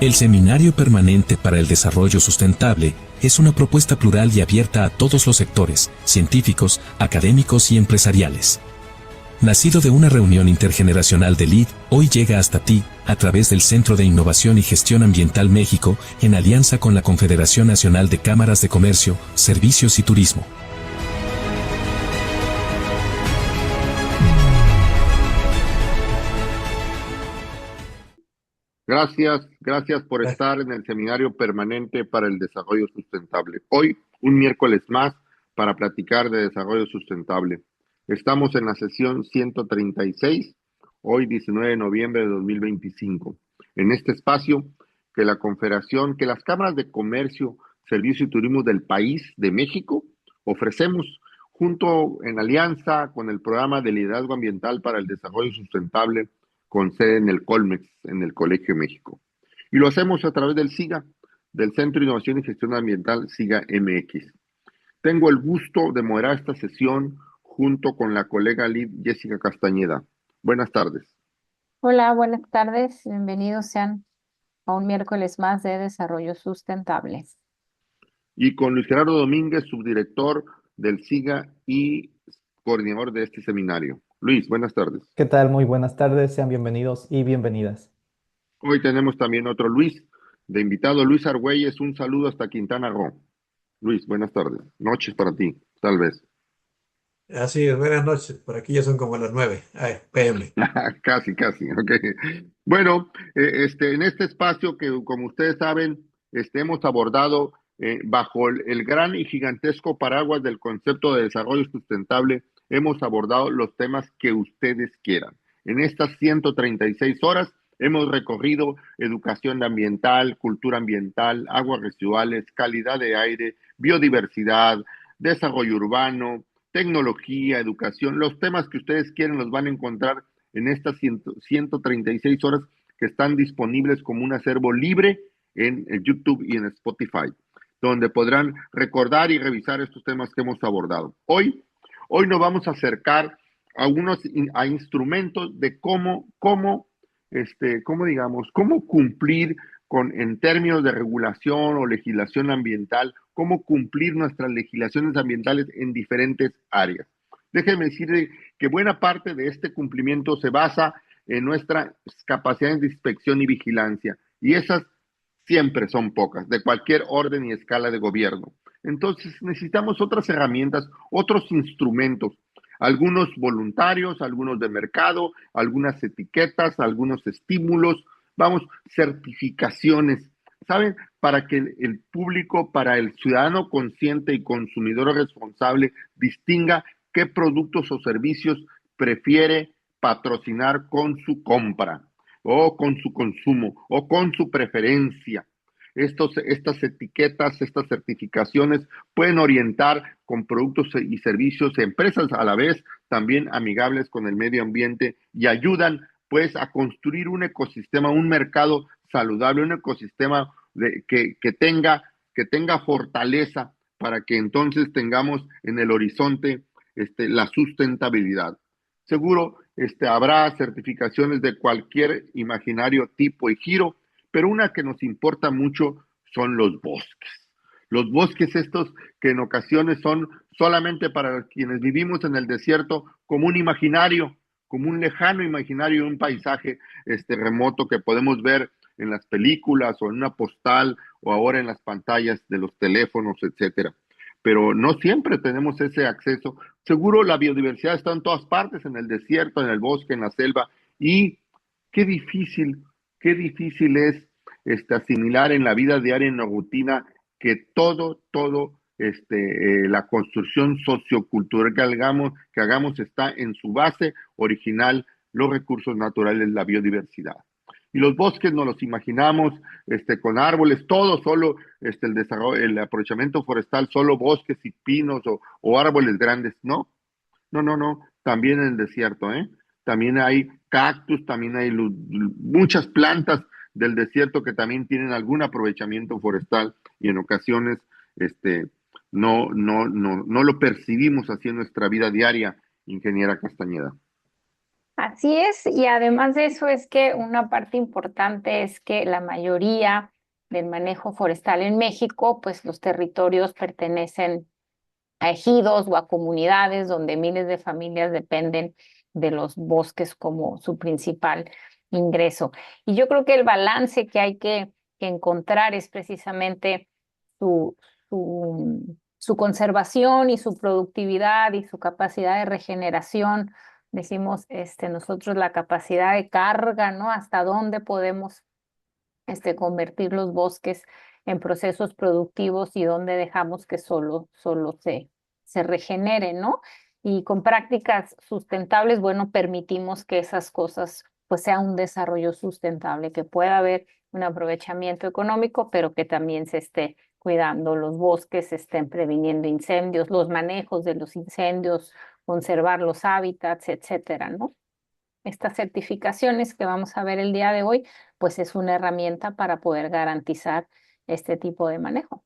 El Seminario Permanente para el Desarrollo Sustentable es una propuesta plural y abierta a todos los sectores, científicos, académicos y empresariales. Nacido de una reunión intergeneracional de LEED, hoy llega hasta ti, a través del Centro de Innovación y Gestión Ambiental México, en alianza con la Confederación Nacional de Cámaras de Comercio, Servicios y Turismo. Gracias por estar en el Seminario Permanente para el Desarrollo Sustentable. Hoy, un miércoles más, para platicar de desarrollo sustentable. Estamos en la sesión 136, hoy 19 de noviembre de 2025. En este espacio, que la Confederación, que las cámaras de comercio, servicio y turismo del país, de México, ofrecemos junto en alianza con el Programa de Liderazgo Ambiental para el Desarrollo Sustentable, con sede en el Colmex, en el Colegio de México. Y lo hacemos a través del SIGA, del Centro de Innovación y Gestión Ambiental SIGA MX. Tengo el gusto de moderar esta sesión junto con la colega Liv Jessica Castañeda. Buenas tardes. Hola, buenas tardes. Bienvenidos sean a un miércoles más de Desarrollo Sustentable. Y con Luis Gerardo Domínguez, subdirector del SIGA y coordinador de este seminario. Luis, buenas tardes. ¿Qué tal? Muy buenas tardes, sean bienvenidos y bienvenidas. Hoy tenemos también otro Luis, de invitado, Luis Argüelles. Un saludo hasta Quintana Roo. Luis, buenas tardes. Noches para ti, tal vez. Así es, buenas noches. Por aquí ya son como las 9 p.m. Casi, ok. Bueno, en este espacio que, como ustedes saben, hemos abordado bajo el gran y gigantesco paraguas del concepto de desarrollo sustentable, hemos abordado los temas que ustedes quieran. En estas 136 horas hemos recorrido educación ambiental, cultura ambiental, aguas residuales, calidad de aire, biodiversidad, desarrollo urbano, tecnología, educación. Los temas que ustedes quieren los van a encontrar en estas 136 horas que están disponibles como un acervo libre en YouTube y en Spotify, donde podrán recordar y revisar estos temas que hemos abordado. Hoy nos vamos a acercar a a instrumentos de cómo cumplir en términos de regulación o legislación ambiental, cómo cumplir nuestras legislaciones ambientales en diferentes áreas. Déjenme decirle que buena parte de este cumplimiento se basa en nuestras capacidades de inspección y vigilancia, y esas siempre son pocas, de cualquier orden y escala de gobierno. Entonces necesitamos otras herramientas, otros instrumentos, algunos voluntarios, algunos de mercado, algunas etiquetas, algunos estímulos, certificaciones, ¿saben? Para que el público, para el ciudadano consciente y consumidor responsable distinga qué productos o servicios prefiere patrocinar con su compra, o con su consumo, o con su preferencia. Estas etiquetas, estas certificaciones pueden orientar con productos y servicios a empresas a la vez también amigables con el medio ambiente y ayudan pues a construir un ecosistema, un mercado saludable, un ecosistema que tenga fortaleza para que entonces tengamos en el horizonte la sustentabilidad. Seguro habrá certificaciones de cualquier imaginario tipo y giro, pero una que nos importa mucho son los bosques. Los bosques estos que en ocasiones son solamente para quienes vivimos en el desierto como un imaginario, como un lejano imaginario, un paisaje remoto que podemos ver en las películas o en una postal o ahora en las pantallas de los teléfonos, etcétera. Pero no siempre tenemos ese acceso. Seguro la biodiversidad está en todas partes, en el desierto, en el bosque, en la selva, y qué difícil es asimilar en la vida diaria, en la rutina, que la construcción sociocultural que hagamos está en su base original, los recursos naturales, la biodiversidad. Y los bosques nos los imaginamos con árboles, todo solo el desarrollo, el aprovechamiento forestal, solo bosques y pinos o árboles grandes. No, también en el desierto, también hay cactus, también hay muchas plantas del desierto que también tienen algún aprovechamiento forestal y en ocasiones no lo percibimos así en nuestra vida diaria, ingeniera Castañeda. Así es, y además de eso es que una parte importante es que la mayoría del manejo forestal en México, pues los territorios pertenecen a ejidos o a comunidades donde miles de familias dependen de los bosques como su principal ingreso. Y yo creo que el balance que hay que encontrar es precisamente su, su conservación y su productividad y su capacidad de regeneración. Decimos nosotros la capacidad de carga, ¿no? Hasta dónde podemos convertir los bosques en procesos productivos y donde dejamos que solo se regenere, ¿no? Y con prácticas sustentables, bueno, permitimos que esas cosas pues sea un desarrollo sustentable, que pueda haber un aprovechamiento económico, pero que también se esté cuidando los bosques, se estén previniendo incendios, los manejos de los incendios, conservar los hábitats, etcétera, ¿no? Estas certificaciones que vamos a ver el día de hoy, pues es una herramienta para poder garantizar este tipo de manejo.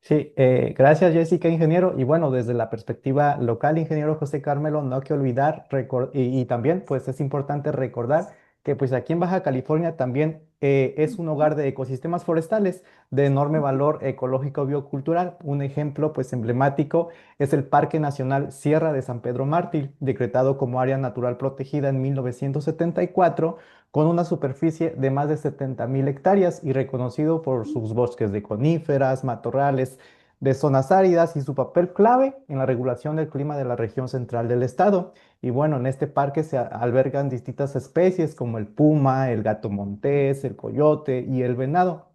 Sí, gracias Jessica, ingeniero. Y bueno, desde la perspectiva local, ingeniero José Carmelo, no hay que olvidar, y también pues es importante recordar que pues aquí en Baja California también es un hogar de ecosistemas forestales de enorme valor ecológico biocultural. Un ejemplo pues emblemático es el Parque Nacional Sierra de San Pedro Mártir, decretado como área natural protegida en 1974 con una superficie de más de 70.000 hectáreas y reconocido por sus bosques de coníferas, matorrales de zonas áridas y su papel clave en la regulación del clima de la región central del estado. Y bueno, en este parque se albergan distintas especies como el puma, el gato montés, el coyote y el venado.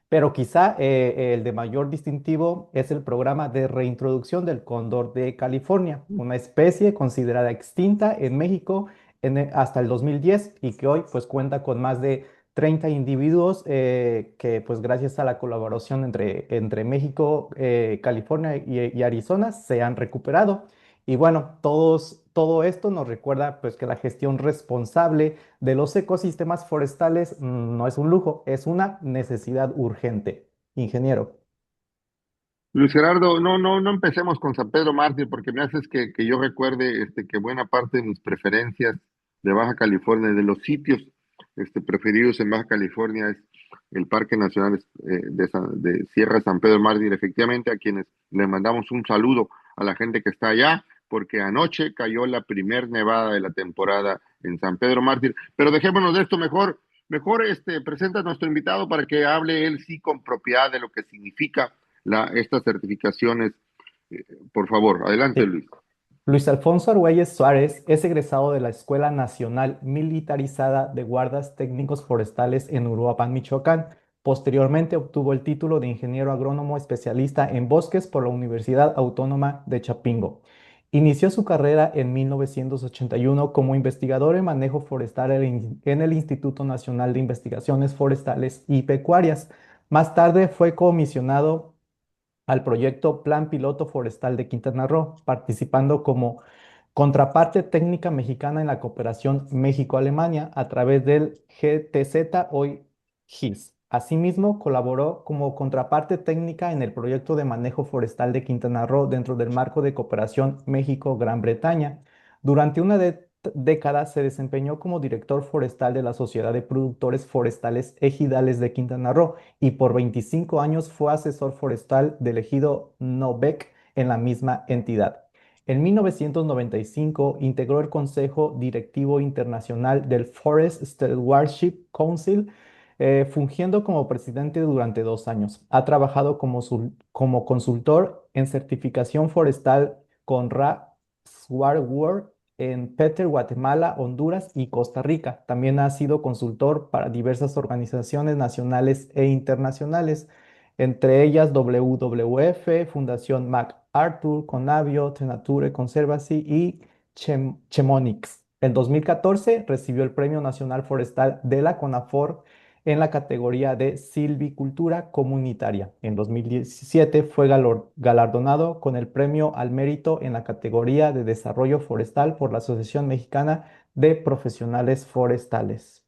Pero quizá el de mayor distintivo es el programa de reintroducción del cóndor de California, una especie considerada extinta en México hasta el 2010 y que hoy pues cuenta con más de 30 individuos que pues gracias a la colaboración entre México, California y Arizona se han recuperado. Y bueno, todo esto nos recuerda pues que la gestión responsable de los ecosistemas forestales no es un lujo, es una necesidad urgente. Ingeniero. Luis Gerardo, no empecemos con San Pedro Mártir porque me haces que yo recuerde que buena parte de mis preferencias de Baja California, de los sitios preferidos en Baja California es el Parque Nacional de Sierra San Pedro Mártir, efectivamente a quienes le mandamos un saludo a la gente que está allá, porque anoche cayó la primer nevada de la temporada en San Pedro Mártir, pero dejémonos de esto mejor presenta a nuestro invitado para que hable él sí con propiedad de lo que significa estas certificaciones. Por favor, adelante, Sí. Luis. Luis Alfonso Argüelles Suárez es egresado de la Escuela Nacional Militarizada de Guardas Técnicos Forestales en Uruapan, Michoacán. Posteriormente obtuvo el título de ingeniero agrónomo especialista en bosques por la Universidad Autónoma de Chapingo. Inició su carrera en 1981 como investigador en manejo forestal en el Instituto Nacional de Investigaciones Forestales y Pecuarias. Más tarde fue comisionado al proyecto Plan Piloto Forestal de Quintana Roo, participando como contraparte técnica mexicana en la cooperación México-Alemania a través del GTZ, hoy GIS. Asimismo, colaboró como contraparte técnica en el proyecto de manejo forestal de Quintana Roo dentro del marco de cooperación México-Gran Bretaña. Durante una década se desempeñó como director forestal de la Sociedad de Productores Forestales Ejidales de Quintana Roo y por 25 años fue asesor forestal del ejido Novec en la misma entidad. En 1995 integró el Consejo Directivo Internacional del Forest Stewardship Council, fungiendo como presidente durante 2 años. Ha trabajado como consultor en certificación forestal con RA Swartwood en Peter, Guatemala, Honduras y Costa Rica. También ha sido consultor para diversas organizaciones nacionales e internacionales, entre ellas WWF, Fundación MacArthur, Conavio, Tenature Conservancy y Chemonix. En 2014 recibió el Premio Nacional Forestal de la CONAFOR en la categoría de silvicultura comunitaria. En 2017 fue galardonado con el Premio al Mérito en la categoría de desarrollo forestal por la Asociación Mexicana de Profesionales Forestales.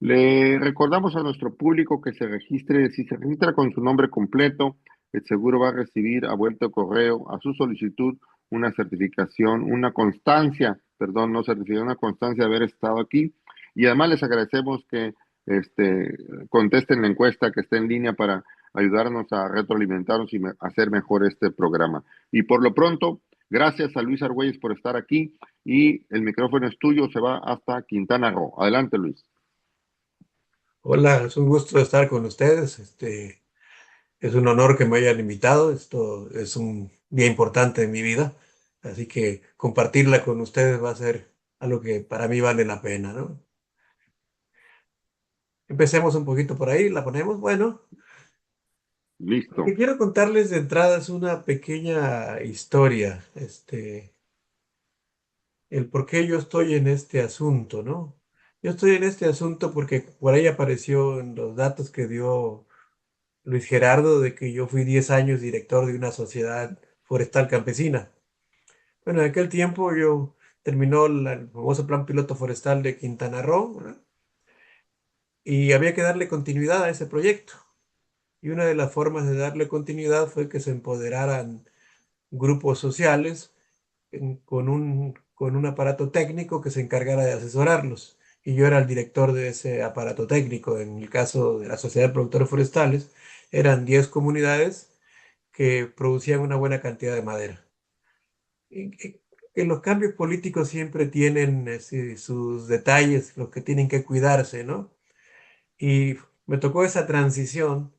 Le recordamos a nuestro público que se registre, si se registra con su nombre completo, el seguro va a recibir a vuelta de correo a su solicitud una certificación, una constancia perdón, no se recibió una constancia de haber estado aquí. Y además les agradecemos que contesten la encuesta que está en línea para ayudarnos a retroalimentarnos y hacer mejor este programa. Y por lo pronto, gracias a Luis Argüelles por estar aquí y el micrófono es tuyo, se va hasta Quintana Roo. Adelante, Luis. Hola, es un gusto estar con ustedes. Es un honor que me hayan invitado. Esto es un día importante en mi vida, así que compartirla con ustedes va a ser algo que para mí vale la pena, ¿no? Empecemos un poquito por ahí, la ponemos. Bueno, lo Listo. que quiero contarles de entrada es una pequeña historia, el por qué yo estoy en este asunto, ¿no? Yo estoy en este asunto porque por ahí apareció en los datos que dio Luis Gerardo de que yo fui 10 años director de una sociedad forestal campesina. Bueno, en aquel tiempo yo terminó el famoso Plan Piloto Forestal de Quintana Roo, ¿verdad? Y había que darle continuidad a ese proyecto. Y una de las formas de darle continuidad fue que se empoderaran grupos sociales con un aparato técnico que se encargara de asesorarlos. Y yo era el director de ese aparato técnico. En el caso de la Sociedad de Productores Forestales, eran 10 comunidades que producían una buena cantidad de madera. Que los cambios políticos siempre tienen sus detalles, los que tienen que cuidarse, ¿no? Y me tocó esa transición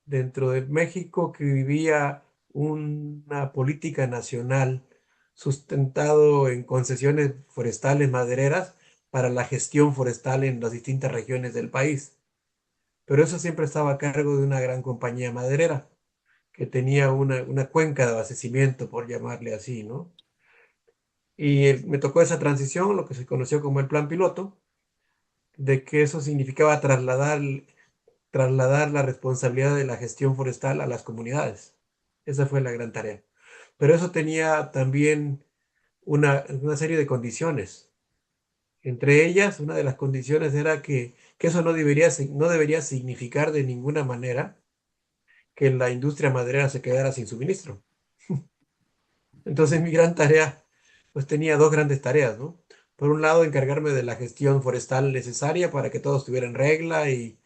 dentro de México que vivía una política nacional sustentado en concesiones forestales madereras para la gestión forestal en las distintas regiones del país. Pero eso siempre estaba a cargo de una gran compañía maderera que tenía una cuenca de abastecimiento, por llamarle así, ¿no? Y me tocó esa transición, lo que se conoció como el plan piloto, de que eso significaba trasladar la responsabilidad de la gestión forestal a las comunidades. Esa fue la gran tarea. Pero eso tenía también una serie de condiciones. Entre ellas, una de las condiciones era que eso no debería significar de ninguna manera que la industria maderera se quedara sin suministro. Entonces mi gran tarea, pues tenía dos grandes tareas, ¿no? Por un lado, encargarme de la gestión forestal necesaria para que todo estuviera en regla y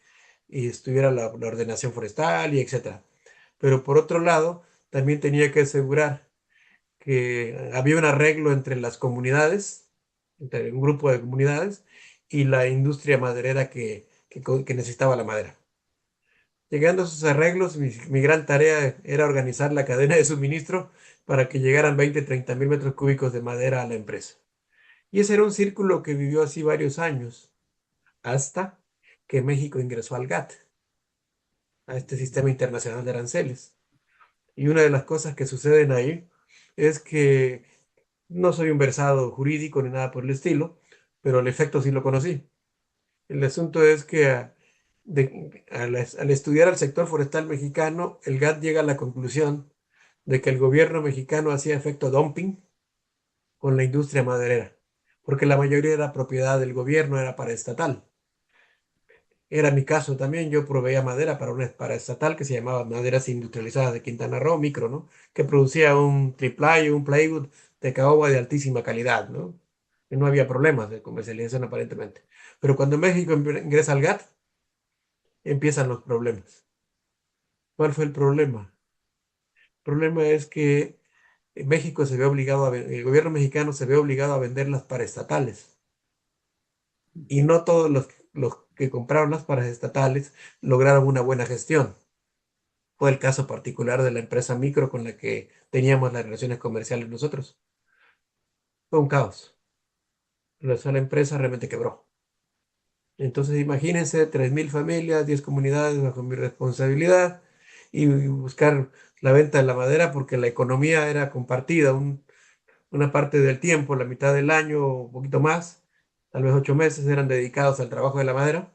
estuviera la ordenación forestal y etcétera. Pero por otro lado, también tenía que asegurar que había un arreglo entre las comunidades, entre un grupo de comunidades y la industria maderera que necesitaba la madera. Llegando a esos arreglos, mi gran tarea era organizar la cadena de suministro para que llegaran 20-30 mil metros cúbicos de madera a la empresa. Y ese era un círculo que vivió así varios años, hasta que México ingresó al GATT, a este sistema internacional de aranceles. Y una de las cosas que suceden ahí es que no soy un versado jurídico ni nada por el estilo, pero el efecto sí lo conocí. El asunto es que al estudiar al sector forestal mexicano, el GATT llega a la conclusión de que el gobierno mexicano hacía efecto dumping con la industria maderera, porque la mayoría era propiedad del gobierno, era paraestatal. Era mi caso también, yo proveía madera para una paraestatal que se llamaba Maderas Industrializadas de Quintana Roo, micro, ¿no? Que producía un triplay, un plywood de caoba de altísima calidad, ¿no? Y no había problemas de comercialización aparentemente. Pero cuando México ingresa al GATT, empiezan los problemas. ¿Cuál fue el problema? El problema es que México se ve obligado el gobierno mexicano se ve obligado a vender las paraestatales. Y no todos los que compraron las paraestatales lograron una buena gestión. Fue el caso particular de la empresa micro con la que teníamos las relaciones comerciales nosotros. Fue un caos. La empresa realmente quebró. Entonces imagínense 3.000 familias, 10 comunidades bajo mi responsabilidad y buscar la venta de la madera porque la economía era compartida, una parte del tiempo, la mitad del año, un poquito más, tal vez 8 meses eran dedicados al trabajo de la madera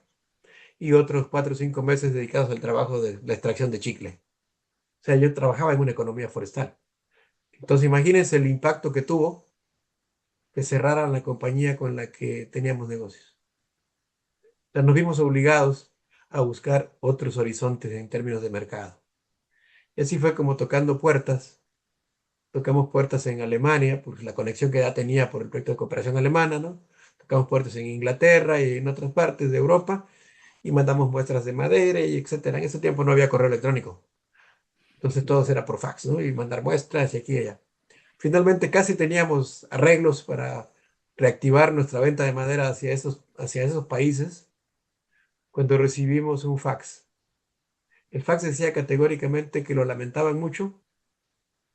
y otros 4 o 5 meses dedicados al trabajo de la extracción de chicle. O sea, yo trabajaba en una economía forestal. Entonces imagínense el impacto que tuvo que cerraran la compañía con la que teníamos negocios. O sea, nos vimos obligados a buscar otros horizontes en términos de mercado. Y así fue como tocamos puertas en Alemania, pues la conexión que ya tenía por el proyecto de cooperación alemana, ¿no? Tocamos puertas en Inglaterra y en otras partes de Europa y mandamos muestras de madera y etcétera. En ese tiempo no había correo electrónico, entonces todo era por fax, ¿no? Y mandar muestras y aquí y allá. Finalmente casi teníamos arreglos para reactivar nuestra venta de madera hacia esos países cuando recibimos un fax. El fax decía categóricamente que lo lamentaban mucho,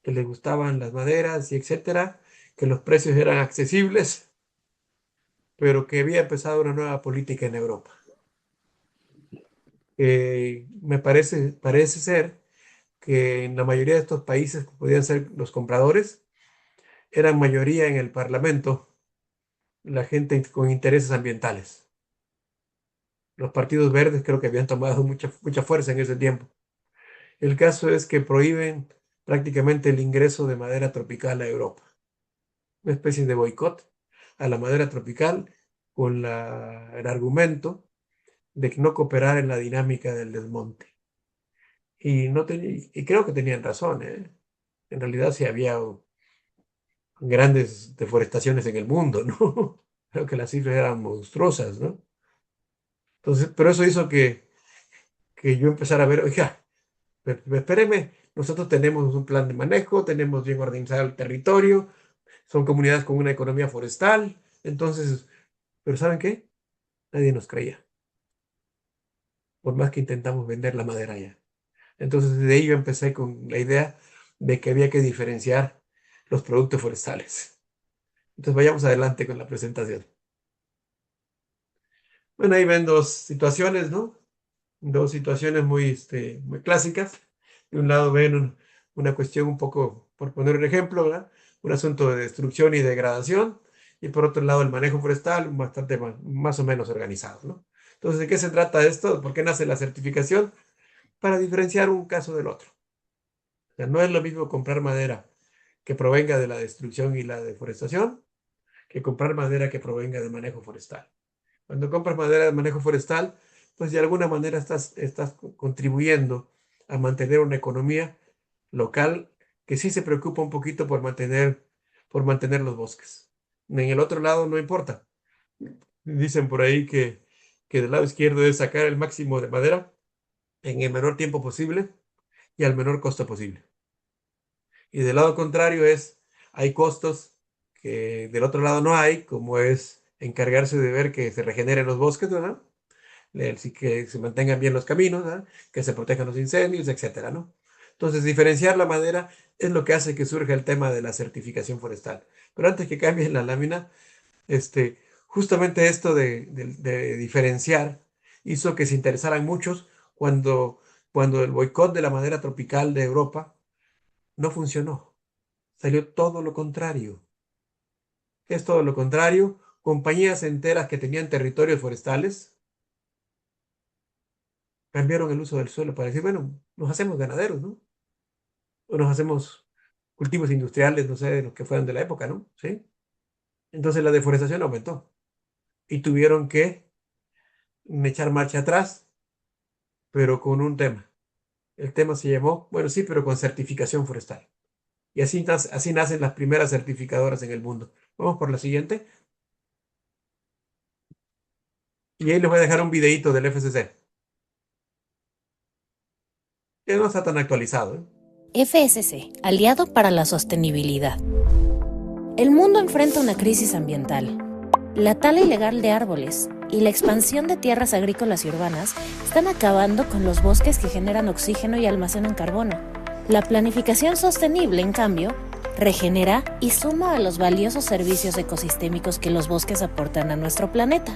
que les gustaban las maderas y etcétera, que los precios eran accesibles, pero que había empezado una nueva política en Europa. Parece ser que en la mayoría de estos países que podían ser los compradores, eran mayoría en el Parlamento la gente con intereses ambientales. Los partidos verdes creo que habían tomado mucha fuerza en ese tiempo. El caso es que prohíben prácticamente el ingreso de madera tropical a Europa. Una especie de boicot a la madera tropical con el argumento de que no cooperar en la dinámica del desmonte. Y creo que tenían razón, ¿eh? En realidad sí había grandes deforestaciones en el mundo, ¿no? Creo que las cifras eran monstruosas, ¿no? Entonces, pero eso hizo que yo empezara a ver, oiga, espéreme, nosotros tenemos un plan de manejo, tenemos bien organizado el territorio, son comunidades con una economía forestal, entonces, pero ¿saben qué? Nadie nos creía, por más que intentamos vender la madera allá. Entonces, de ahí yo empecé con la idea de que había que diferenciar los productos forestales. Entonces, vayamos adelante con la presentación. Bueno, ahí ven dos situaciones, ¿no? Dos situaciones muy clásicas. De un lado ven una cuestión un poco, por poner un ejemplo, ¿verdad? Un asunto de destrucción y degradación, y por otro lado el manejo forestal bastante más o menos organizado, ¿no? Entonces, ¿de qué se trata esto? ¿Por qué nace la certificación? Para diferenciar un caso del otro. O sea, no es lo mismo comprar madera que provenga de la destrucción y la deforestación que comprar madera que provenga del manejo forestal. Cuando compras madera de manejo forestal, pues de alguna manera estás contribuyendo a mantener una economía local que sí se preocupa un poquito por mantener los bosques. En el otro lado no importa. Dicen por ahí que del lado izquierdo es sacar el máximo de madera en el menor tiempo posible y al menor costo posible. Y del lado contrario hay costos que del otro lado no hay, como es encargarse de ver que se regeneren los bosques, ¿verdad? Que se mantengan bien los caminos, ¿verdad? Que se protejan los incendios, etcétera, ¿no? Entonces, diferenciar la madera es lo que hace que surja el tema de la certificación forestal. Pero antes que cambie la lámina, justamente esto de diferenciar hizo que se interesaran muchos cuando el boicot de la madera tropical de Europa no funcionó. Salió todo lo contrario. ¿Qué es todo lo contrario? Compañías enteras que tenían territorios forestales cambiaron el uso del suelo para decir, bueno, nos hacemos ganaderos, ¿no? O nos hacemos cultivos industriales, no sé, de los que fueron de la época, ¿no? ¿Sí? Entonces la deforestación aumentó y tuvieron que echar marcha atrás, pero con un tema. El tema se llamó, bueno, sí, pero con certificación forestal. Y así nacen las primeras certificadoras en el mundo. Vamos por la siguiente. Y ahí les voy a dejar un videíto del FSC. Que no está tan actualizado, ¿eh? FSC, aliado para la sostenibilidad. El mundo enfrenta una crisis ambiental. La tala ilegal de árboles y la expansión de tierras agrícolas y urbanas están acabando con los bosques que generan oxígeno y almacenan carbono. La planificación sostenible, en cambio, regenera y suma a los valiosos servicios ecosistémicos que los bosques aportan a nuestro planeta.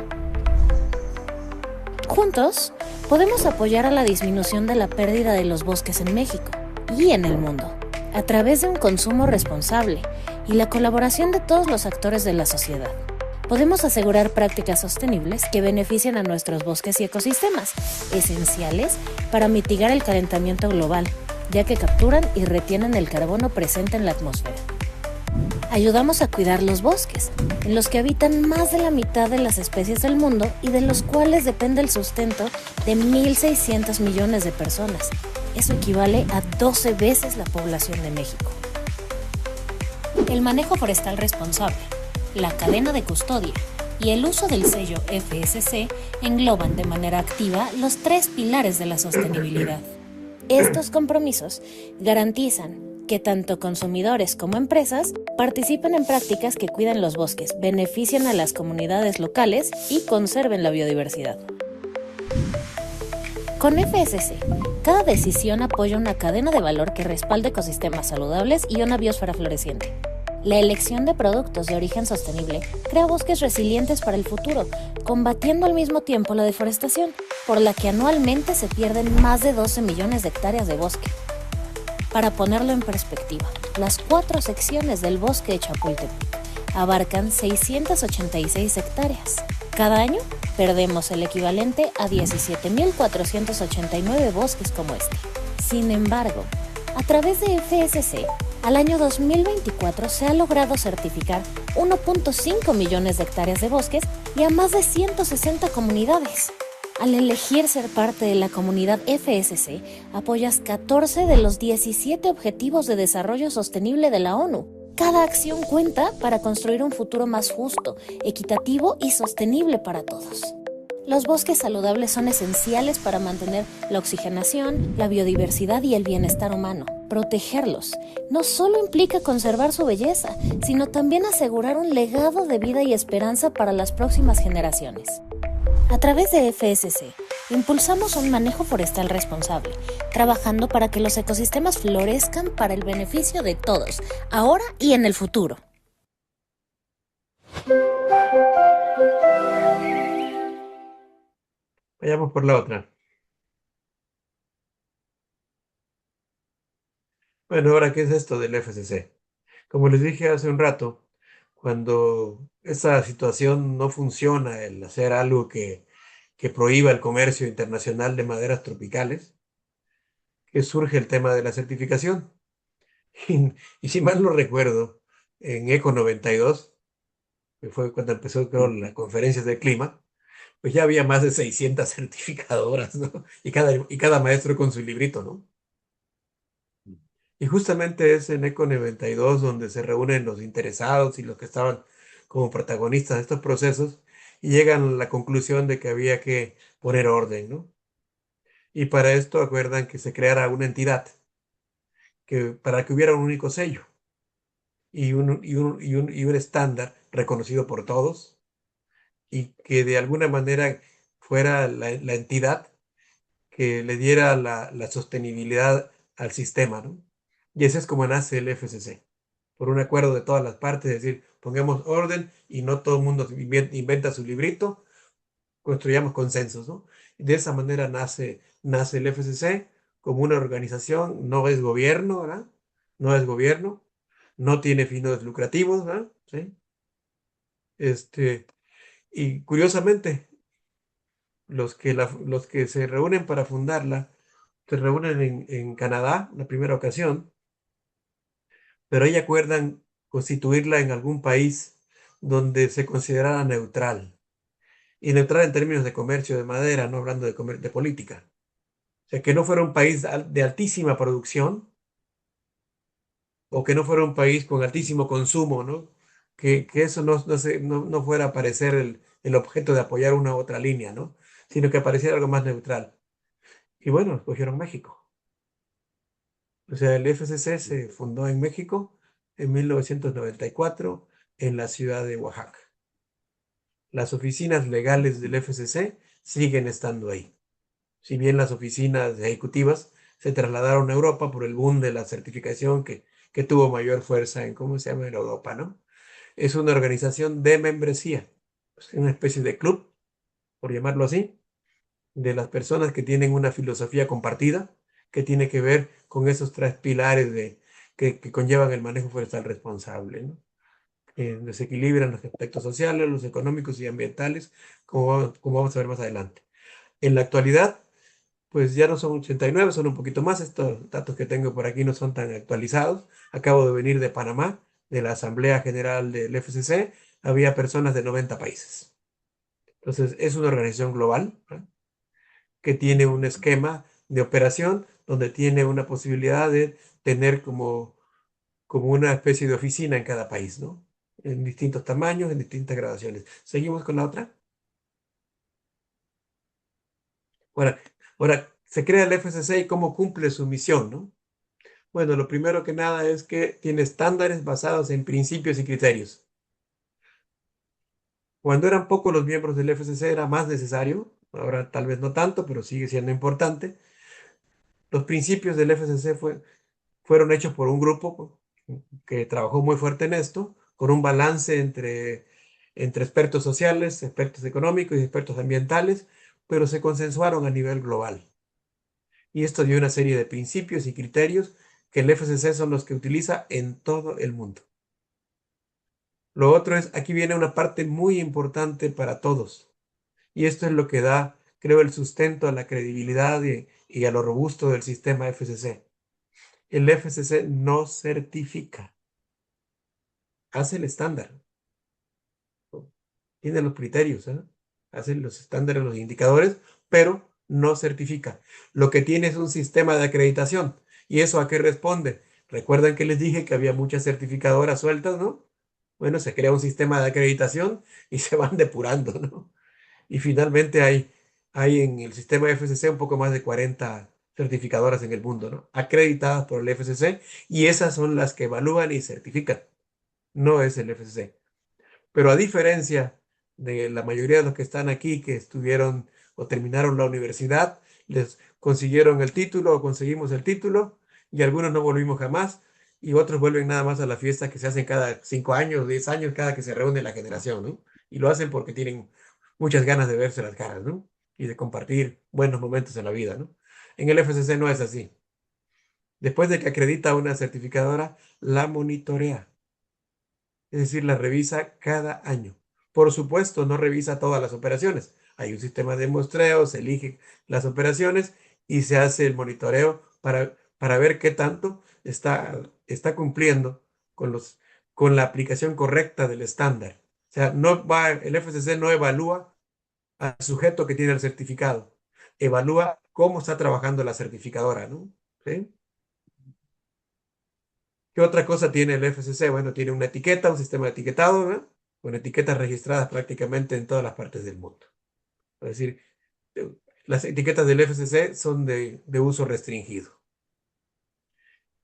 Juntos, podemos apoyar a la disminución de la pérdida de los bosques en México y en el mundo, a través de un consumo responsable y la colaboración de todos los actores de la sociedad. Podemos asegurar prácticas sostenibles que beneficien a nuestros bosques y ecosistemas, esenciales para mitigar el calentamiento global, ya que capturan y retienen el carbono presente en la atmósfera. Ayudamos a cuidar los bosques, en los que habitan más de la mitad de las especies del mundo y de los cuales depende el sustento de 1.600 millones de personas. Eso equivale a 12 veces la población de México. El manejo forestal responsable, la cadena de custodia y el uso del sello FSC engloban de manera activa los 3 pilares de la sostenibilidad. Estos compromisos garantizan que tanto consumidores como empresas participen en prácticas que cuiden los bosques, beneficien a las comunidades locales y conserven la biodiversidad. Con FSC, cada decisión apoya una cadena de valor que respalde ecosistemas saludables y una biosfera floreciente. La elección de productos de origen sostenible crea bosques resilientes para el futuro, combatiendo al mismo tiempo la deforestación, por la que anualmente se pierden más de 12 millones de hectáreas de bosque. Para ponerlo en perspectiva, las 4 secciones del bosque de Chapultepec abarcan 686 hectáreas. Cada año perdemos el equivalente a 17.489 bosques como este. Sin embargo, a través de FSC, al año 2024 se ha logrado certificar 1.5 millones de hectáreas de bosques y a más de 160 comunidades. Al elegir ser parte de la comunidad FSC, apoyas 14 de los 17 Objetivos de Desarrollo Sostenible de la ONU. Cada acción cuenta para construir un futuro más justo, equitativo y sostenible para todos. Los bosques saludables son esenciales para mantener la oxigenación, la biodiversidad y el bienestar humano. Protegerlos no solo implica conservar su belleza, sino también asegurar un legado de vida y esperanza para las próximas generaciones. A través de FSC, impulsamos un manejo forestal responsable, trabajando para que los ecosistemas florezcan para el beneficio de todos, ahora y en el futuro. Vayamos por la otra. Bueno, ahora, ¿qué es esto del FCC? Como les dije hace un rato, cuando esa situación no funciona, el hacer algo que prohíba el comercio internacional de maderas tropicales, que surge el tema de la certificación. Y si mal no recuerdo, en ECO 92, que fue cuando empezó, creo, las conferencias de clima, pues ya había más de 600 certificadoras, ¿no? Y cada maestro con su librito, ¿no? Y justamente es en ECO 92 donde se reúnen los interesados y los que estaban como protagonistas de estos procesos y llegan a la conclusión de que había que poner orden, ¿no? Y para esto acuerdan que se creara una entidad para que hubiera un único sello y un estándar reconocido por todos y que de alguna manera fuera la entidad que le diera la sostenibilidad al sistema, ¿no? Y ese es como nace el FCC, por un acuerdo de todas las partes, es decir, pongamos orden y no todo el mundo inventa su librito, construyamos consensos, ¿no? Y de esa manera nace el FCC como una organización, no es gobierno, ¿verdad? No es gobierno, no tiene fines lucrativos, ¿verdad? ¿Sí? Y curiosamente, los que se reúnen para fundarla, se reúnen en Canadá, la primera ocasión, pero ahí acuerdan constituirla en algún país donde se considerara neutral. Y neutral en términos de comercio de madera, no hablando de política. O sea, que no fuera un país de altísima producción o que no fuera un país con altísimo consumo, ¿no? Que eso no fuera a parecer el objeto de apoyar una u otra línea, ¿no? Sino que apareciera algo más neutral. Y bueno, escogieron México. O sea, el FCC se fundó en México en 1994 en la ciudad de Oaxaca. Las oficinas legales del FCC siguen estando ahí. Si bien las oficinas ejecutivas se trasladaron a Europa por el boom de la certificación que tuvo mayor fuerza en, ¿cómo se llama?, en Europa, ¿no? Es una organización de membresía, una especie de club, por llamarlo así, de las personas que tienen una filosofía compartida, que tiene que ver con esos 3 pilares que conllevan el manejo forestal responsable, ¿no? Desequilibran los aspectos sociales, los económicos y ambientales, como vamos a ver más adelante. En la actualidad, pues ya no son 89, son un poquito más. Estos datos que tengo por aquí no son tan actualizados. Acabo de venir de Panamá, de la Asamblea General del FCC. Había personas de 90 países. Entonces, es una organización global, ¿no?, que tiene un esquema de operación donde tiene una posibilidad de tener como como una especie de oficina en cada país, ¿no? En distintos tamaños, en distintas gradaciones. Seguimos con la otra. Ahora, ahora se crea el FCC y cómo cumple su misión, ¿no? Bueno, lo primero que nada es que tiene estándares basados en principios y criterios. Cuando eran pocos los miembros del FCC era más necesario, ahora tal vez no tanto, pero sigue siendo importante. Los principios del FCC fueron hechos por un grupo que trabajó muy fuerte en esto, con un balance entre expertos sociales, expertos económicos y expertos ambientales, pero se consensuaron a nivel global. Y esto dio una serie de principios y criterios que el FCC son los que utiliza en todo el mundo. Lo otro es, aquí viene una parte muy importante para todos. Y esto es lo que da, creo, el sustento a la credibilidad y a lo robusto del sistema FCC. El FCC no certifica, hace el estándar, tiene los criterios, ¿eh? Hace los estándares, los indicadores, pero no certifica. Lo que tiene es un sistema de acreditación. ¿Y eso a qué responde? Recuerdan que les dije que había muchas certificadoras sueltas, ¿no? Bueno, se crea un sistema de acreditación y se van depurando, ¿no? Y finalmente hay en el sistema FCC un poco más de 40 certificadoras en el mundo, ¿no? Acreditadas por el FCC, y esas son las que evalúan y certifican, no es el FCC. Pero a diferencia de la mayoría de los que están aquí, que estuvieron o terminaron la universidad, les consiguieron el título o conseguimos el título, y algunos no volvimos jamás, y otros vuelven nada más a la fiesta que se hacen cada 5 años, 10 años, cada que se reúne la generación, ¿no? Y lo hacen porque tienen muchas ganas de verse las caras, ¿no? Y de compartir buenos momentos en la vida, ¿no? En el FCC no es así. Después de que acredita una certificadora, la monitorea, es decir, la revisa cada año. Por supuesto, no revisa todas las operaciones. Hay un sistema de muestreo, se eligen las operaciones y se hace el monitoreo para ver qué tanto está cumpliendo con la aplicación correcta del estándar. O sea, el FCC no evalúa al sujeto que tiene el certificado, evalúa cómo está trabajando la certificadora, ¿no? ¿Sí? ¿Qué otra cosa tiene el FCC? Bueno, tiene una etiqueta, un sistema de etiquetado, ¿no? Con etiquetas registradas prácticamente en todas las partes del mundo. Es decir, eh, las etiquetas del FCC son de uso restringido.